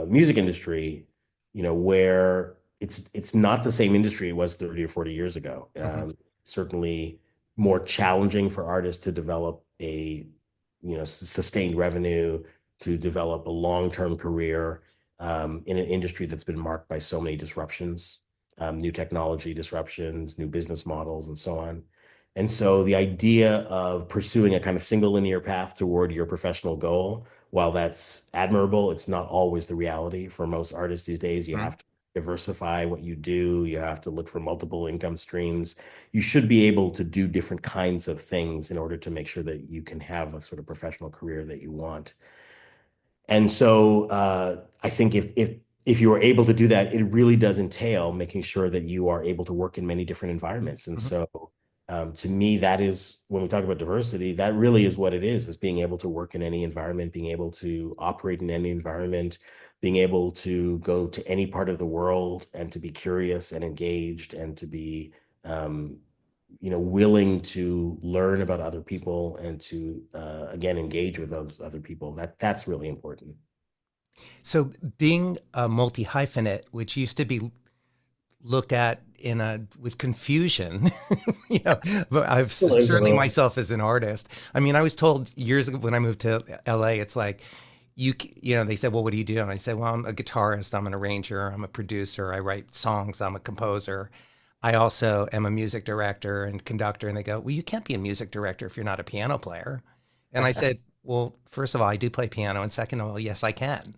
music industry, where it's not the same industry it was 30 or 40 years ago. Hmm. Certainly more challenging for artists to develop sustained revenue, to develop a long-term career in an industry that's been marked by so many disruptions, new technology disruptions, new business models, and so on. And so the idea of pursuing a kind of single linear path toward your professional goal, while that's admirable, it's not always the reality for most artists these days. You have to diversify what you do. You have to look for multiple income streams. You should be able to do different kinds of things in order to make sure that you can have a sort of professional career that you want. And so I think if you are able to do that, it really does entail making sure that you are able to work in many different environments. And Hmm. so to me, that is when we talk about diversity, that really is what it is being able to work in any environment, being able to operate in any environment, being able to go to any part of the world and to be curious and engaged and to be um, willing to learn about other people and to again engage with those other people. That's really important. So being a multi hyphenate, which used to be looked at in a with confusion, but I've certainly Absolutely. myself as an artist. I mean, I was told years ago when I moved to LA, it's like they said, well, what do you do? And I said, well, I'm a guitarist, I'm an arranger, I'm a producer, I write songs, I'm a composer. I also am a music director and conductor. And they go, well, you can't be a music director if you're not a piano player. And I said, well, first of all, I do play piano. And second of all, yes, I can.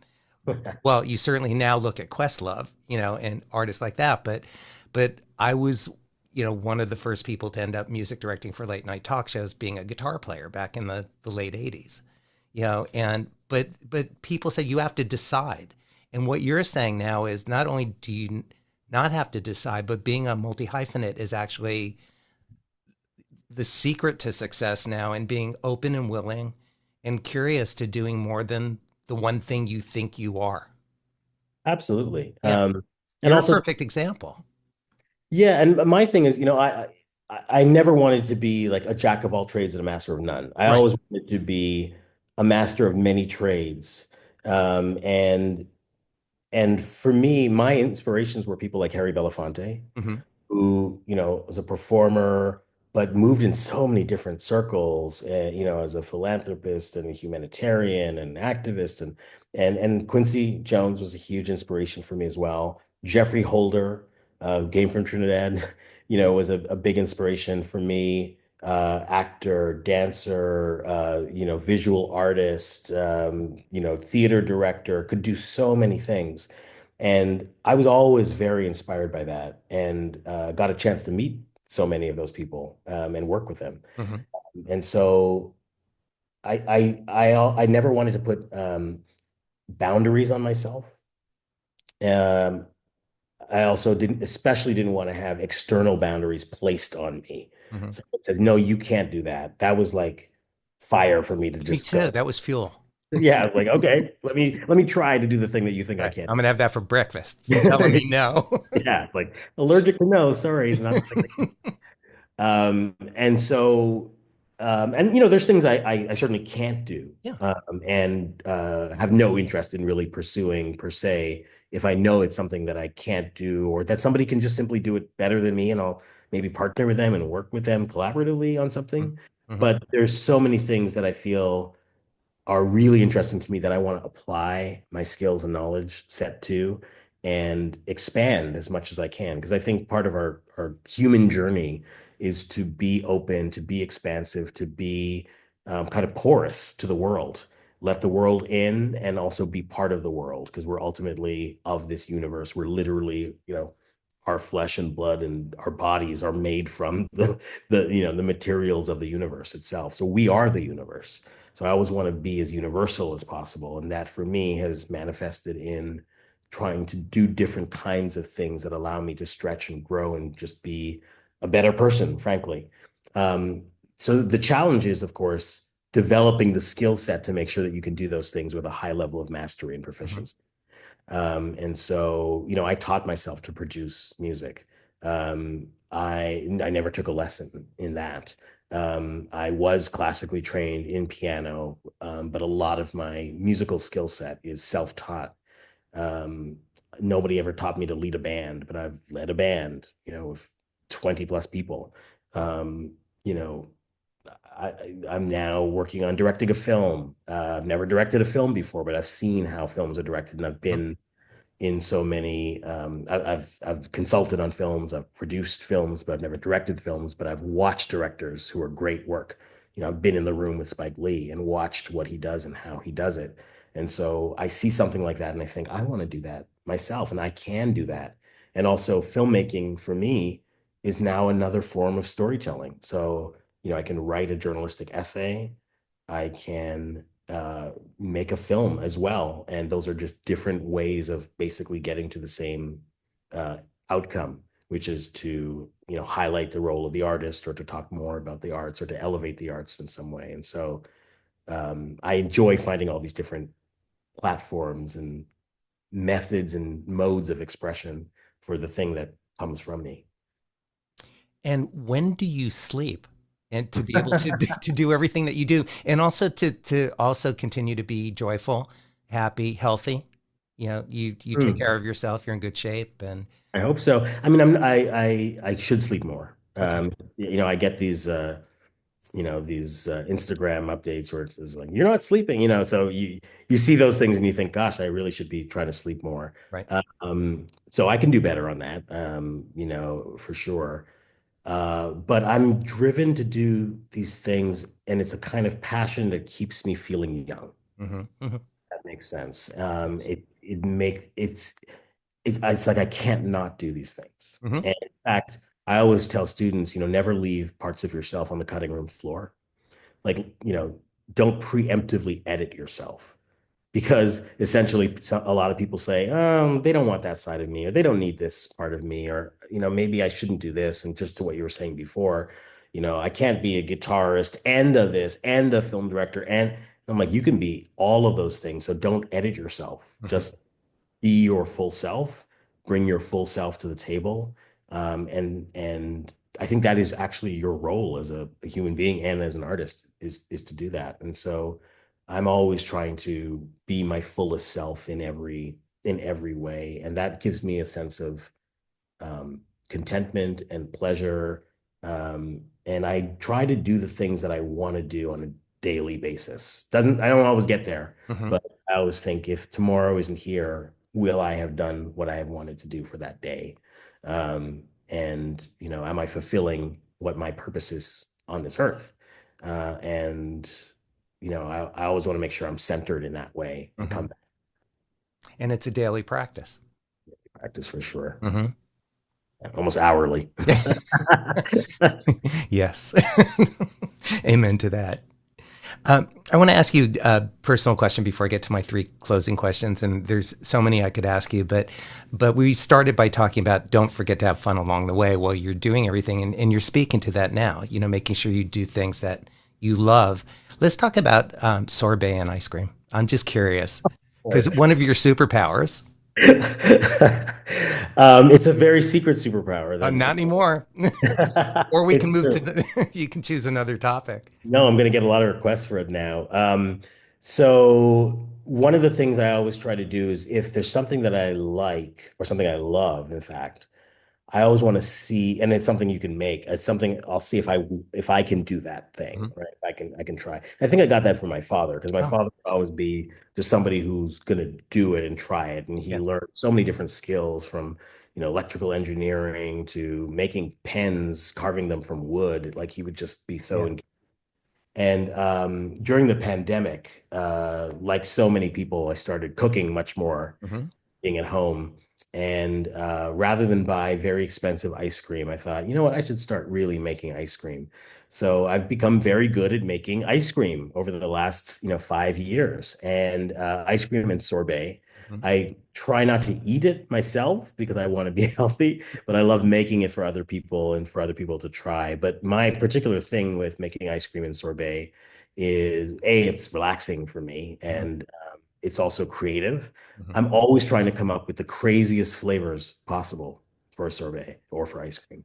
Well, you certainly now look at Questlove, and artists like that. But I was, one of the first people to end up music directing for late night talk shows being a guitar player back in the late 80s, and but people said you have to decide. And what you're saying now is not only do you not have to decide, but being a multi hyphenate is actually the secret to success now and being open and willing and curious to doing more than the one thing you think you are. Absolutely. Yeah. And You're a also, perfect example. yeah, and my thing is, I never wanted to be like a jack of all trades and a master of none. I Right. always wanted to be a master of many trades. Um, and and for me, my inspirations were people like Harry Belafonte, Hmm. who, was a performer, but moved in so many different circles, as a philanthropist and a humanitarian and activist. And Quincy Jones was a huge inspiration for me as well. Jeffrey Holder, who came from Trinidad, was a big inspiration for me. Actor, dancer, visual artist, theater director, could do so many things. And I was always very inspired by that and got a chance to meet so many of those people and work with them. Hmm. And so I never wanted to put boundaries on myself. Um, I also especially didn't want to have external boundaries placed on me. Hmm. So it says, no, you can't do that. That was like fire for me to Me just too. go. That was fuel. Yeah, I was like, okay, let me try to do the thing that you think I Right. can't I'm gonna have that for breakfast. You telling do. me no? Yeah, like allergic to no, sorry, is not something. And so, and there's things I certainly can't do, Yeah. and have no interest in really pursuing per se. If I know it's something that I can't do, or that somebody can just simply do it better than me, and I'll maybe partner with them and work with them collaboratively on something. Hmm. But there's so many things that I feel are really interesting to me that I want to apply my skills and knowledge set to and expand as much as I can. Because I think part of our human journey is to be open, to be expansive, to be kind of porous to the world, let the world in and also be part of the world because we're ultimately of this universe. We're literally, our flesh and blood and our bodies are made from the materials of the universe itself. So we are the universe. So I always want to be as universal as possible. And that for me has manifested in trying to do different kinds of things that allow me to stretch and grow and just be a better person, frankly. Um, so the challenge is, of course, developing the skill set to make sure that you can do those things with a high level of mastery and Hmm. proficiency. And so, I taught myself to produce music. I never took a lesson in that. I was classically trained in piano, but a lot of my musical skill set is self-taught. Um, Nobody ever taught me to lead a band, but I've led a band, of 20 plus people. Um, you know, I'm now working on directing a film. I've never directed a film before, but I've seen how films are directed, and I've been in so many. I've consulted on films, I've produced films, but I've never directed films. But I've watched directors who are great work. I've been in the room with Spike Lee and watched what he does and how he does it. And so I see something like that, and I think I want to do that myself, and I can do that. And also, filmmaking for me is now another form of storytelling. So I can write a journalistic essay. I can make a film as well. And those are just different ways of basically getting to the same uh, outcome, which is to, highlight the role of the artist or to talk more about the arts or to elevate the arts in some way. And so I enjoy finding all these different platforms and methods and modes of expression for the thing that comes from me. And when do you sleep? And to be able to to do everything that you do, and also to also continue to be joyful, happy, healthy. You take Hmm. care of yourself. You're in good shape, and I hope so. I mean, I should sleep more. okay, I get these Instagram updates where it says like you're not sleeping, so you see those things and you think, gosh, I really should be trying to sleep more. right. So I can do better on that, for sure. But I'm driven to do these things, and it's a kind of passion that keeps me feeling young. Hmm. Hmm. That makes sense. Yes. It's like I can't not do these things. Hmm. And in fact, I always tell students, never leave parts of yourself on the cutting room floor. Like, don't preemptively edit yourself because essentially a lot of people say, they don't want that side of me, or they don't need this part of me, or, maybe I shouldn't do this. And just to what you were saying before, I can't be a guitarist and a this and a film director. And I'm like, you can be all of those things. So don't edit yourself. Mhm. Just be your full self, bring your full self to the table. And I think that is actually your role as a human being and as an artist is to do that. And so I'm always trying to be my fullest self in every way. And that gives me a sense of contentment and pleasure. And I try to do the things that I want to do on a daily basis. I don't always get there, Mhm. but I always think if tomorrow isn't here, will I have done what I have wanted to do for that day? And am I fulfilling what my purpose is on this earth? And I always want to make sure I'm centered in that way and Mhm. come back And it's a daily practice. to practice for sure, Mhm. almost hourly. Yes. Amen to that. I want to ask you a personal question before I get to my three closing questions, and there's so many I could ask you, but we started by talking about don't forget to have fun along the way while you're doing everything, and you're speaking to that now. Making sure you do things that you love. Let's talk about sorbet and ice cream. I'm just curious because one of your superpowers. It's a very secret superpower Not anymore. Or we can it's move to true. the. You can choose another topic. No, I'm going to get a lot of requests for it now. So one of the things I always try to do is if there's something that I like or something I love, in fact, I always want to see, and it's something you can make. It's something I'll see if I can do that thing, Mhm. right? I can try. I think I got that from my father because my Oh, father would always be just somebody who's gonna do it and try it, and he yeah, learned so many different skills from electrical engineering to making pens, carving them from wood. Like he would just be so yeah. engaged. And during the pandemic, like so many people, I started cooking much more Hmm. being at home. And rather than buy very expensive ice cream, I thought, you know what, I should start really making ice cream. So I've become very good at making ice cream over the last, 5 years, and ice cream and sorbet. Hmm. I try not to eat it myself because I want to be healthy, but I love making it for other people and for other people to try. But my particular thing with making ice cream and sorbet is it's relaxing for me, Hmm. and it's also creative. Hmm. I'm always trying to come up with the craziest flavors possible for a sorbet or for ice cream.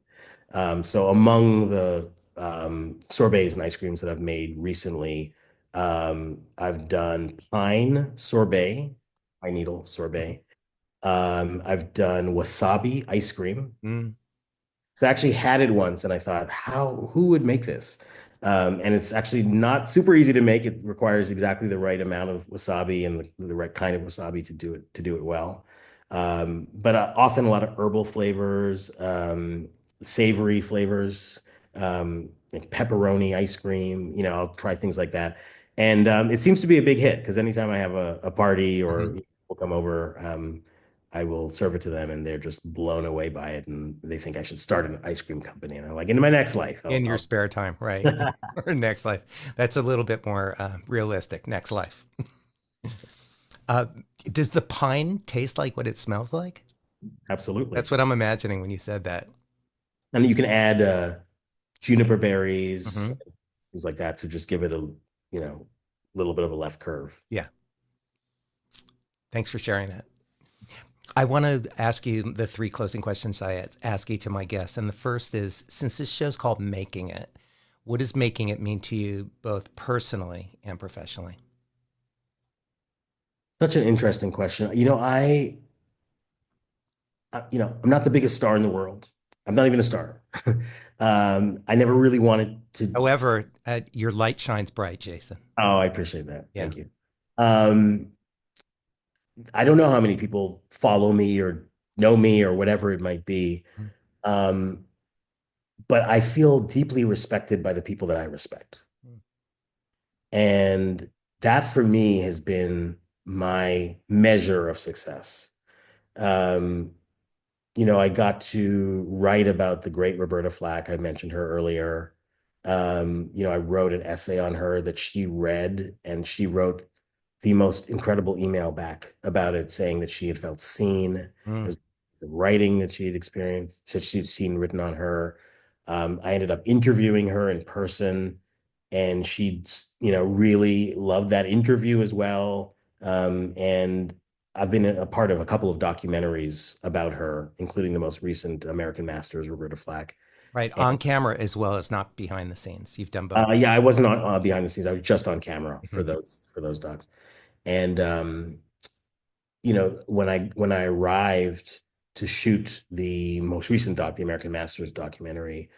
So among the sorbets and ice creams that I've made recently, I've done pine sorbet, pine needle Hmm. sorbet. I've done wasabi ice cream. Mm. So I actually had it once and I thought, who would make this? And it's actually not super easy to make. It requires exactly the right amount of wasabi and the right kind of wasabi to do it well. But often a lot of herbal flavors, savory flavors, like pepperoni ice cream. I'll try things like that. And it seems to be a big hit because anytime I have a party or Hmm. people come over, I will serve it to them and they're just blown away by it and they think I should start an ice cream company. And I'm like, in my next life, In your I'll spare time, right? Or next life. That's a little bit more realistic. Next life. Uh, does the pine taste like what it smells like? absolutely. That's what I'm imagining when you said that. And you can add juniper berries, Hmm. things like that to just give it a, little bit of a left curve. Yeah. Thanks for sharing that. I want to ask you the three closing questions I ask each of my guests. And the first is, since this show's called Making It, what does making it mean to you both personally and professionally? Such an interesting question. I'm not the biggest star in the world. I'm not even a star. I never really wanted to. However, your light shines bright, Jason. Oh, I appreciate that. Yeah. Thank you. Um, I don't know how many people follow me or know me or whatever it might be. Um, but I feel deeply respected by the people that I respect. And that for me has been my measure of success. Um, I got to write about the great Roberta Flack. I mentioned her earlier. I wrote an essay on her that she read, and she wrote the most incredible email back about it, saying that she had felt seen. It Mm. was the writing that she had experienced, that she'd seen written on her. I ended up interviewing her in person, and she, really loved that interview as well. And I've been a part of a couple of documentaries about her, including the most recent American Masters, Roberta Flack. Right. And On camera as well as not behind the scenes. You've done both. yeah, I wasn't on behind the scenes. I was just on camera for Mhm. those docs. And when I arrived to shoot the most recent the American Masters documentary,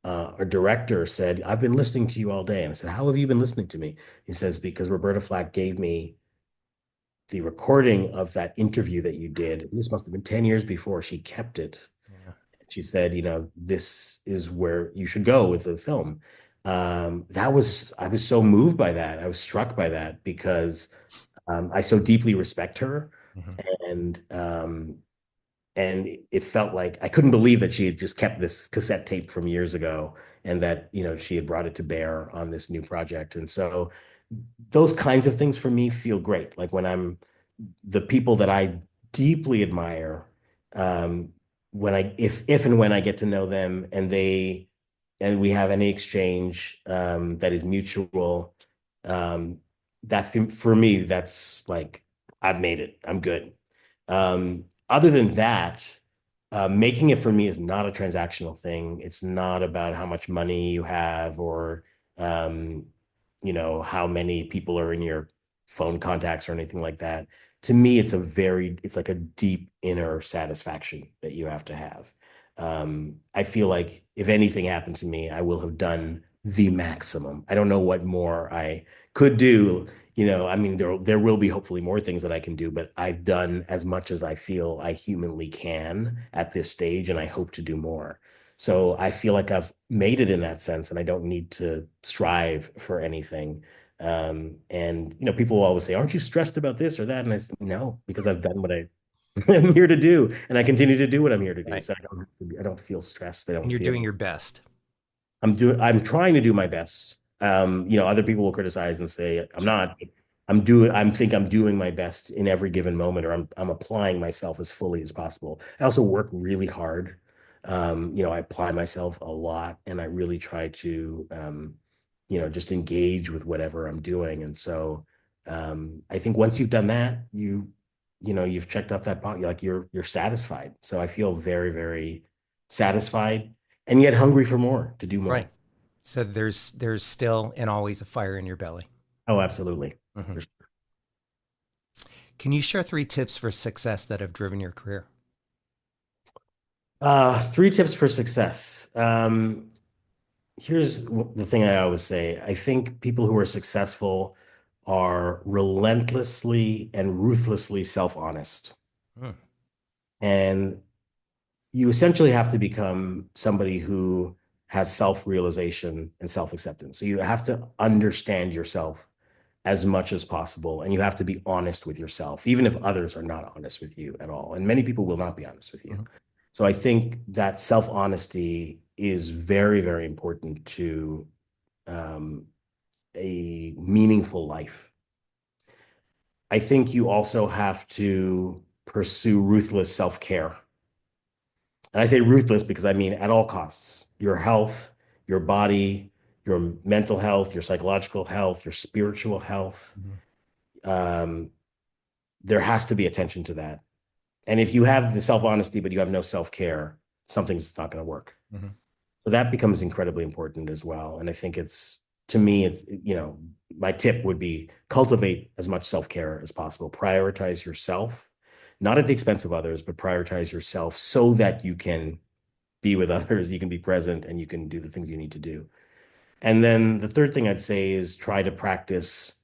our director said, "I've been listening to you all day." And I said, "How have you been listening to me?" He says, "Because Roberta Flack gave me the recording of that interview that you did. This must have been 10 years before. She kept it. Yeah. She said, this is where you should go with the film." I was so moved by that. I was struck by that because I so deeply respect her, Mhm. and and it felt like I couldn't believe that she had just kept this cassette tape from years ago, and that she had brought it to bear on this new project. And so those kinds of things for me feel great. Like when I'm the people that I deeply admire, um, when I if and when I get to know them, and we have any exchange that is mutual, um, that for me, that's like I've made it. I'm good. Other than that, making it for me is not a transactional thing. It's not about how much money you have, or um, how many people are in your phone contacts or anything like that. To me, it's like a deep inner satisfaction that you have to have. I feel like if anything happened to me, I will have done the maximum. I don't know what more I could do. I mean, there will be hopefully more things that I can do, but I've done as much as I feel I humanly can at this stage, and I hope to do more. So I feel like I've made it in that sense, and I don't need to strive for anything. And people will always say, "Aren't you stressed about this or that?" And I said, "No, because I've done what I'm here to do, and I continue to do what I'm here to do. Right. So I don't feel stressed. I don't And you're doing feel your best. I'm trying to do my best. Other people will criticize and say I'm not. I'm doing my best in every given moment, or I'm applying myself as fully as possible. I also work really hard. I apply myself a lot, and I really try to just engage with whatever I'm doing. And so I think once you've done that, you've checked off that box. You're satisfied. So I feel very, very satisfied, and yet hungry for more, to do Right. more. So there's still and always a fire in your belly. Oh, absolutely. Mhm. For sure. Can you share 3 tips for success that have driven your career? 3 tips for success. Here's the thing I always say. I think people who are successful are relentlessly and ruthlessly self-honest. Mm. And you essentially have to become somebody who has self-realization and self-acceptance. So you have to understand yourself as much as possible, and you have to be honest with yourself, even if others are not honest with you at all. And many people will not be honest with you. Mhm. So I think that self-honesty is very, very important to um, a meaningful life. I think you also have to pursue ruthless self-care. And I say ruthless because I mean at all costs. Your health, your body, your mental health, your psychological health, your spiritual health. Mhm. Um, there has to be attention to that. And if you have the self-honesty, but you have no self-care, something's not going to work. Mhm. So that becomes incredibly important as well. And I think to me, my tip would be cultivate as much self-care as possible. Prioritize yourself, not at the expense of others, but prioritize yourself so that you can be with others, you can be present, and you can do the things you need to do. And then the third thing I'd say is try to practice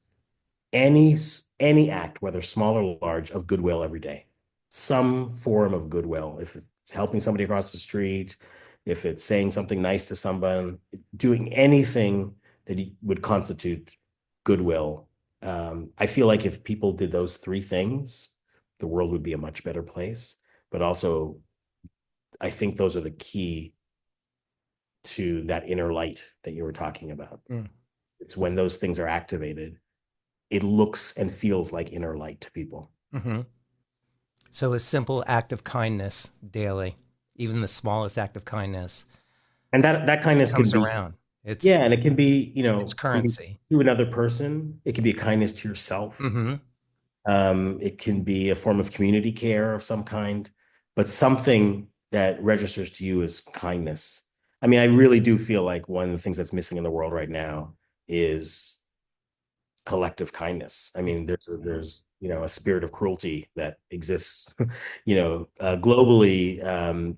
any any act, whether small or large, of goodwill every day. Some form of goodwill. If it's helping somebody across the street, if it's saying something nice to someone, doing anything that would constitute goodwill. I feel like if people did those 3 things, the world would be a much better place. But also, I think those are the key to that inner light that you were talking about. Mm. It's when those things are activated, it looks and feels like inner light to people. Mhm. So a simple act of kindness daily, even the smallest act of kindness, And that kindness can comes be, around. It's yeah, and it can be, it's it can be currency. to another person. It can be a kindness to yourself. Hmm. It can be a form of community care of some kind, but something that registers to you as kindness. I mean, I really do feel like one of the things that's missing in the world right now is collective kindness. I mean, there's a spirit of cruelty that exists, globally,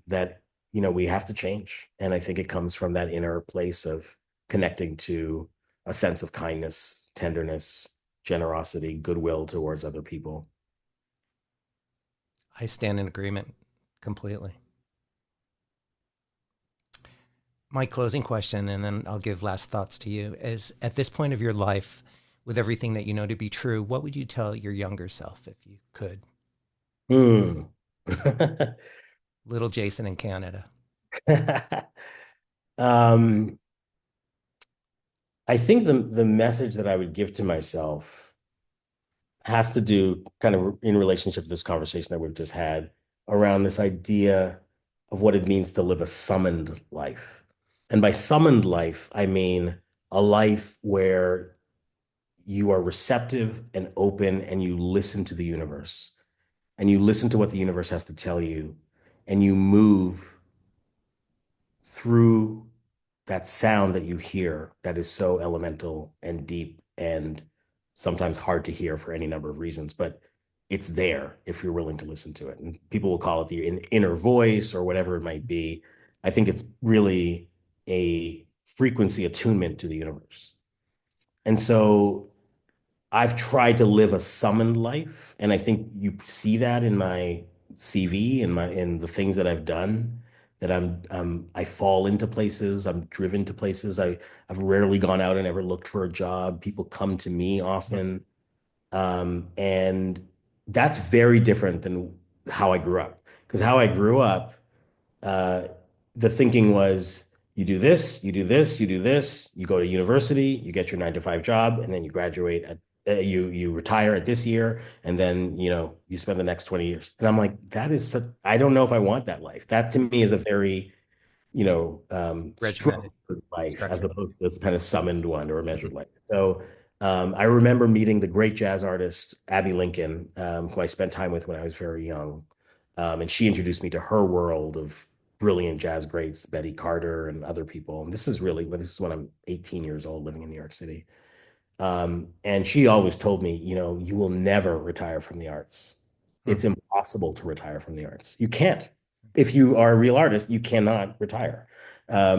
that we have to change, and I think it comes from that inner place of connecting to a sense of kindness, tenderness, generosity, goodwill towards other people. I stand in agreement completely. My closing question, and then I'll give last thoughts to you, is at this point of your life, with everything that you know to be true, what would you tell your younger self if you could? Hmm. Little Jason in Canada. um, I think the message that I would give to myself has to do kind of in relationship to this conversation that we've just had around this idea of what it means to live a summoned life. And by summoned life, I mean a life where you are receptive and open and you listen to the universe and you listen to what the universe has to tell you and you move through that sound that you hear that is so elemental and deep and sometimes hard to hear for any number of reasons, but it's there if you're willing to listen to it. And people will call it the inner voice or whatever it might be. I think it's really a frequency attunement to the universe. And so I've tried to live a summoned life, and I think you see that in my CV and in the things that I've done. That I fall into places, I'm driven to places. I've rarely gone out and ever looked for a job. People come to me often, and that's very different than how I grew up. Because how I grew up, uh, the thinking was you do this, you do this, you do this, you go to university, you get your 9 to 5 job, and then you graduate at you retire at this year, and then you spend the next 20 years. And I'm like, that is such, I don't know if I want that life. That to me is a very Regimented structured life as structure. opposed to this kind of summoned one or a Mhm. measured life. So I remember meeting the great jazz artist Abby Lincoln, who I spent time with when I was very young. And she introduced me to her world of brilliant jazz greats, Betty Carter and other people. And this is when I'm 18 years old living in New York City. And she always told me, you will never retire from the arts. Mhm. It's impossible to retire from the arts. You can't. If you are a real artist, you cannot retire,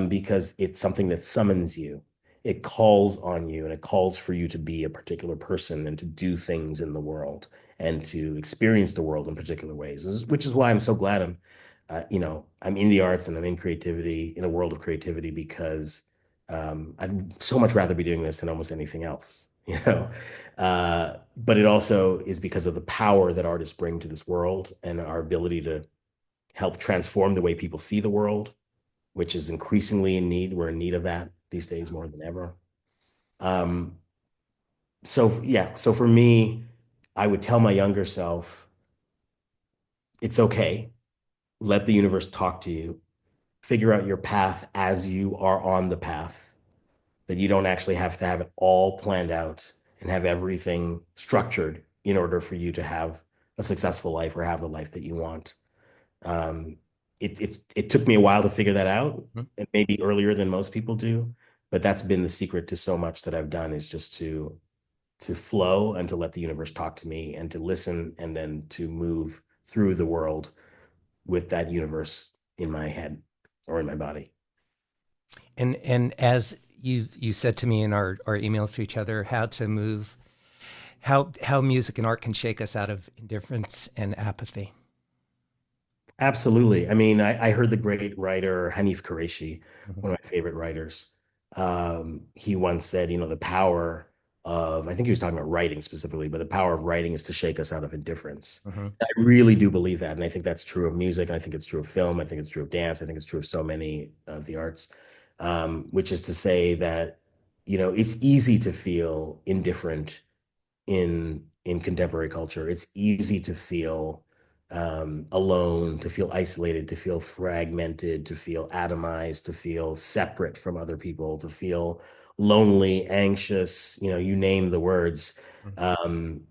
because it's something that summons you. It calls on you and it calls for you to be a particular person and to do things in the world and to experience the world in particular ways, which is why I'm so glad I'm in the arts and I'm in creativity, in a world of creativity, because I'd so much rather be doing this than almost anything else, you know. But it also is because of the power that artists bring to this world and our ability to help transform the way people see the world, which is increasingly in need. We're in need of that these days more than ever. Um, so yeah, so for me, I would tell my younger self, it's okay. Let the universe talk to you. Figure out your path as you are on the path, that you don't actually have to have it all planned out and have everything structured in order for you to have a successful life or have the life that you want. Um, it took me a while to figure that out, Mhm. and maybe earlier than most people do, but that's been the secret to so much that I've done is just to flow and to let the universe talk to me and to listen and then to move through the world with that universe in my head or in my body. And as you said to me in our emails to each other, how to move, how music and art can shake us out of indifference and apathy. Absolutely. I mean, I heard the great writer Hanif Kureishi, Mhm. one of my favorite writers. He once said, the power of, I think he was talking about writing specifically, but the power of writing is to shake us out of indifference. Mhm. I really do believe that. And I think that's true of music. And I think it's true of film. I think it's true of dance. I think it's true of so many of the arts, which is to say that, it's easy to feel indifferent in contemporary culture. It's easy to feel alone, to feel isolated, to feel fragmented, to feel atomized, to feel separate from other people, to feel lonely, anxious, you name the words. Um,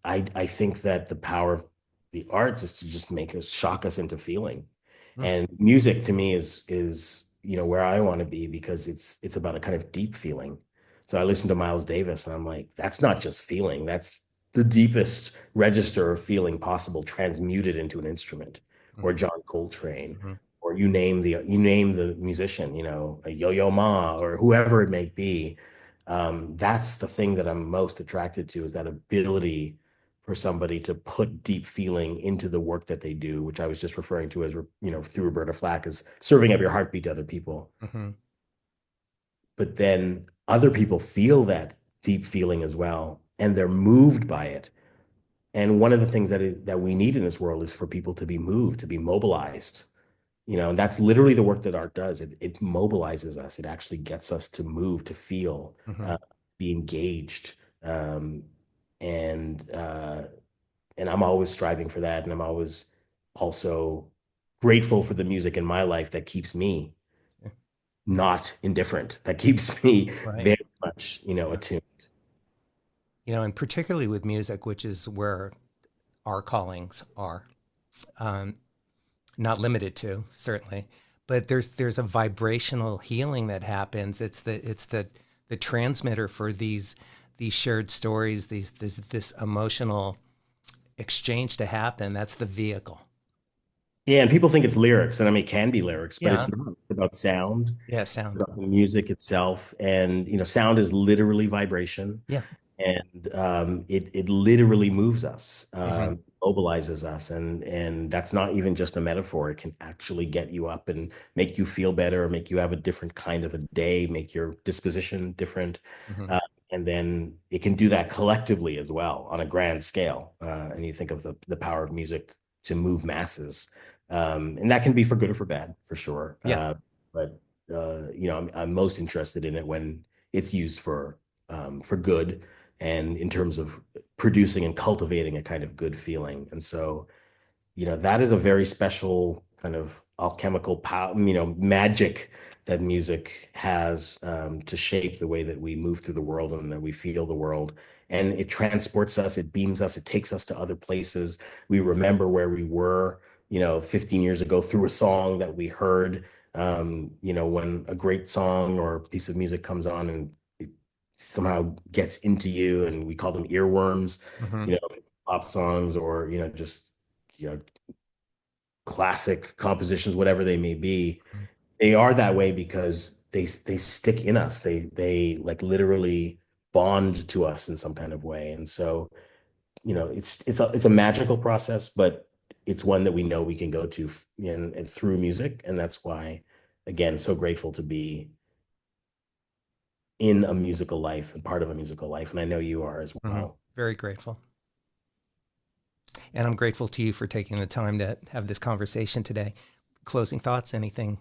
I think that the power of the arts is to just make us shock us into feeling. Mm-hmm. And music to me is where I want to be because it's about a kind of deep feeling. So I listen to Miles Davis and I'm like, that's not just feeling, that's the deepest register of feeling possible transmuted into an instrument. Or John Coltrane, Mm-hmm. or you name the musician, a Yo-Yo Ma or whoever it may be. That's the thing that I'm most attracted to is that ability for somebody to put deep feeling into the work that they do, which I was just referring to as, through Roberta Flack, as serving up your heartbeat to other people. Mm-hmm. But then other people feel that deep feeling as well, and they're moved by it. And one of the things that we need in this world is for people to be moved, to be mobilized. And that's literally the work that art does. It mobilizes us. It actually gets us to move, to feel, Mm-hmm. be engaged. Um, and uh, and I'm always striving for that. And I'm always also grateful for the music in my life that keeps me Yeah. not indifferent, that keeps me Right. very much, Yeah. attuned. And particularly with music, which is where our callings are, um, not limited to certainly, but there's a vibrational healing that happens. It's the transmitter for these shared stories, this emotional exchange to happen. That's the vehicle. Yeah, and people think it's lyrics, and I mean, it can be lyrics, but Yeah. it's not. It's about sound, Yeah. Sound. about the music itself, and sound is literally vibration, Yeah. and it literally moves us, Hmm. mobilizes us, and that's not even just a metaphor. It can actually get you up and make you feel better, make you have a different kind of a day, make your disposition different, Hmm. uh, and then it can do that collectively as well on a grand scale. And you think of the power of music to move masses, and that can be for good or for bad, for sure. Yeah. But I'm most interested in it when it's used for good and in terms of producing and cultivating a kind of good feeling. And so, that is a very special kind of alchemical power, magic that music has, to shape the way that we move through the world and that we feel the world. And it transports us, it beams us, it takes us to other places. We remember where we were, 15 years ago through a song that we heard. When a great song or piece of music comes on and it somehow gets into you, and we call them earworms, Hmm. you know, pop songs or, just, you know, classic compositions, whatever they may be, they are that way because they stick in us. They like literally bond to us in some kind of way. And so, it's a magical process, but it's one that we know we can go to and through music. And that's why, again, so grateful to be in a musical life and part of a musical life. And I know you are as Hmm. well. Very grateful. And I'm grateful to you for taking the time to have this conversation today. Closing thoughts, anything?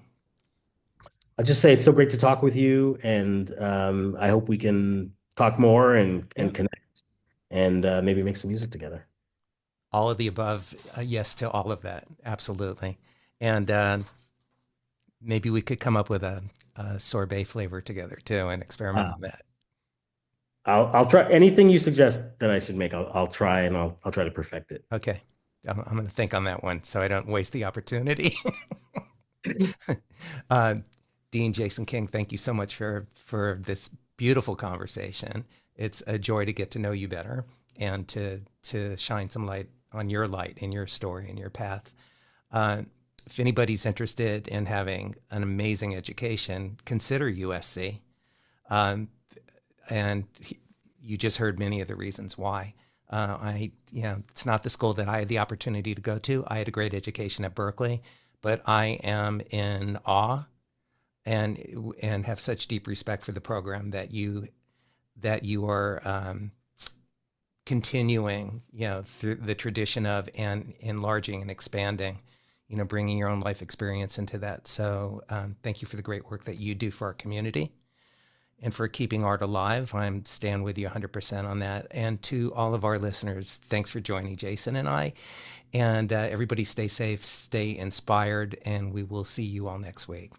I'll just say it's so great to talk with you, and I hope we can talk more and Yeah. connect and maybe make some music together. All of the above. Yes to all of that. Absolutely. And maybe we could come up with a sorbet flavor together too and experiment Uh, on that. I'll try anything you suggest that I should make. I'll try and I'll try to perfect it. Okay. I'm going to think on that one so I don't waste the opportunity. uh, Dean Jason King, thank you so much for this beautiful conversation. It's a joy to get to know you better and to shine some light on your light in your story and your path. Uh, if anybody's interested in having an amazing education, consider USC. Um, and you just heard many of the reasons why. It's not the school that I had the opportunity to go to. I had a great education at Berkeley, but I am in awe and have such deep respect for the program that you are continuing, through the tradition of and enlarging and expanding, bringing your own life experience into that. So thank you for the great work that you do for our community. and for keeping art alive. I'm stand with you 100% on that. And to all of our listeners, thanks for joining Jason and I. And everybody stay safe, stay inspired, and we will see you all next week.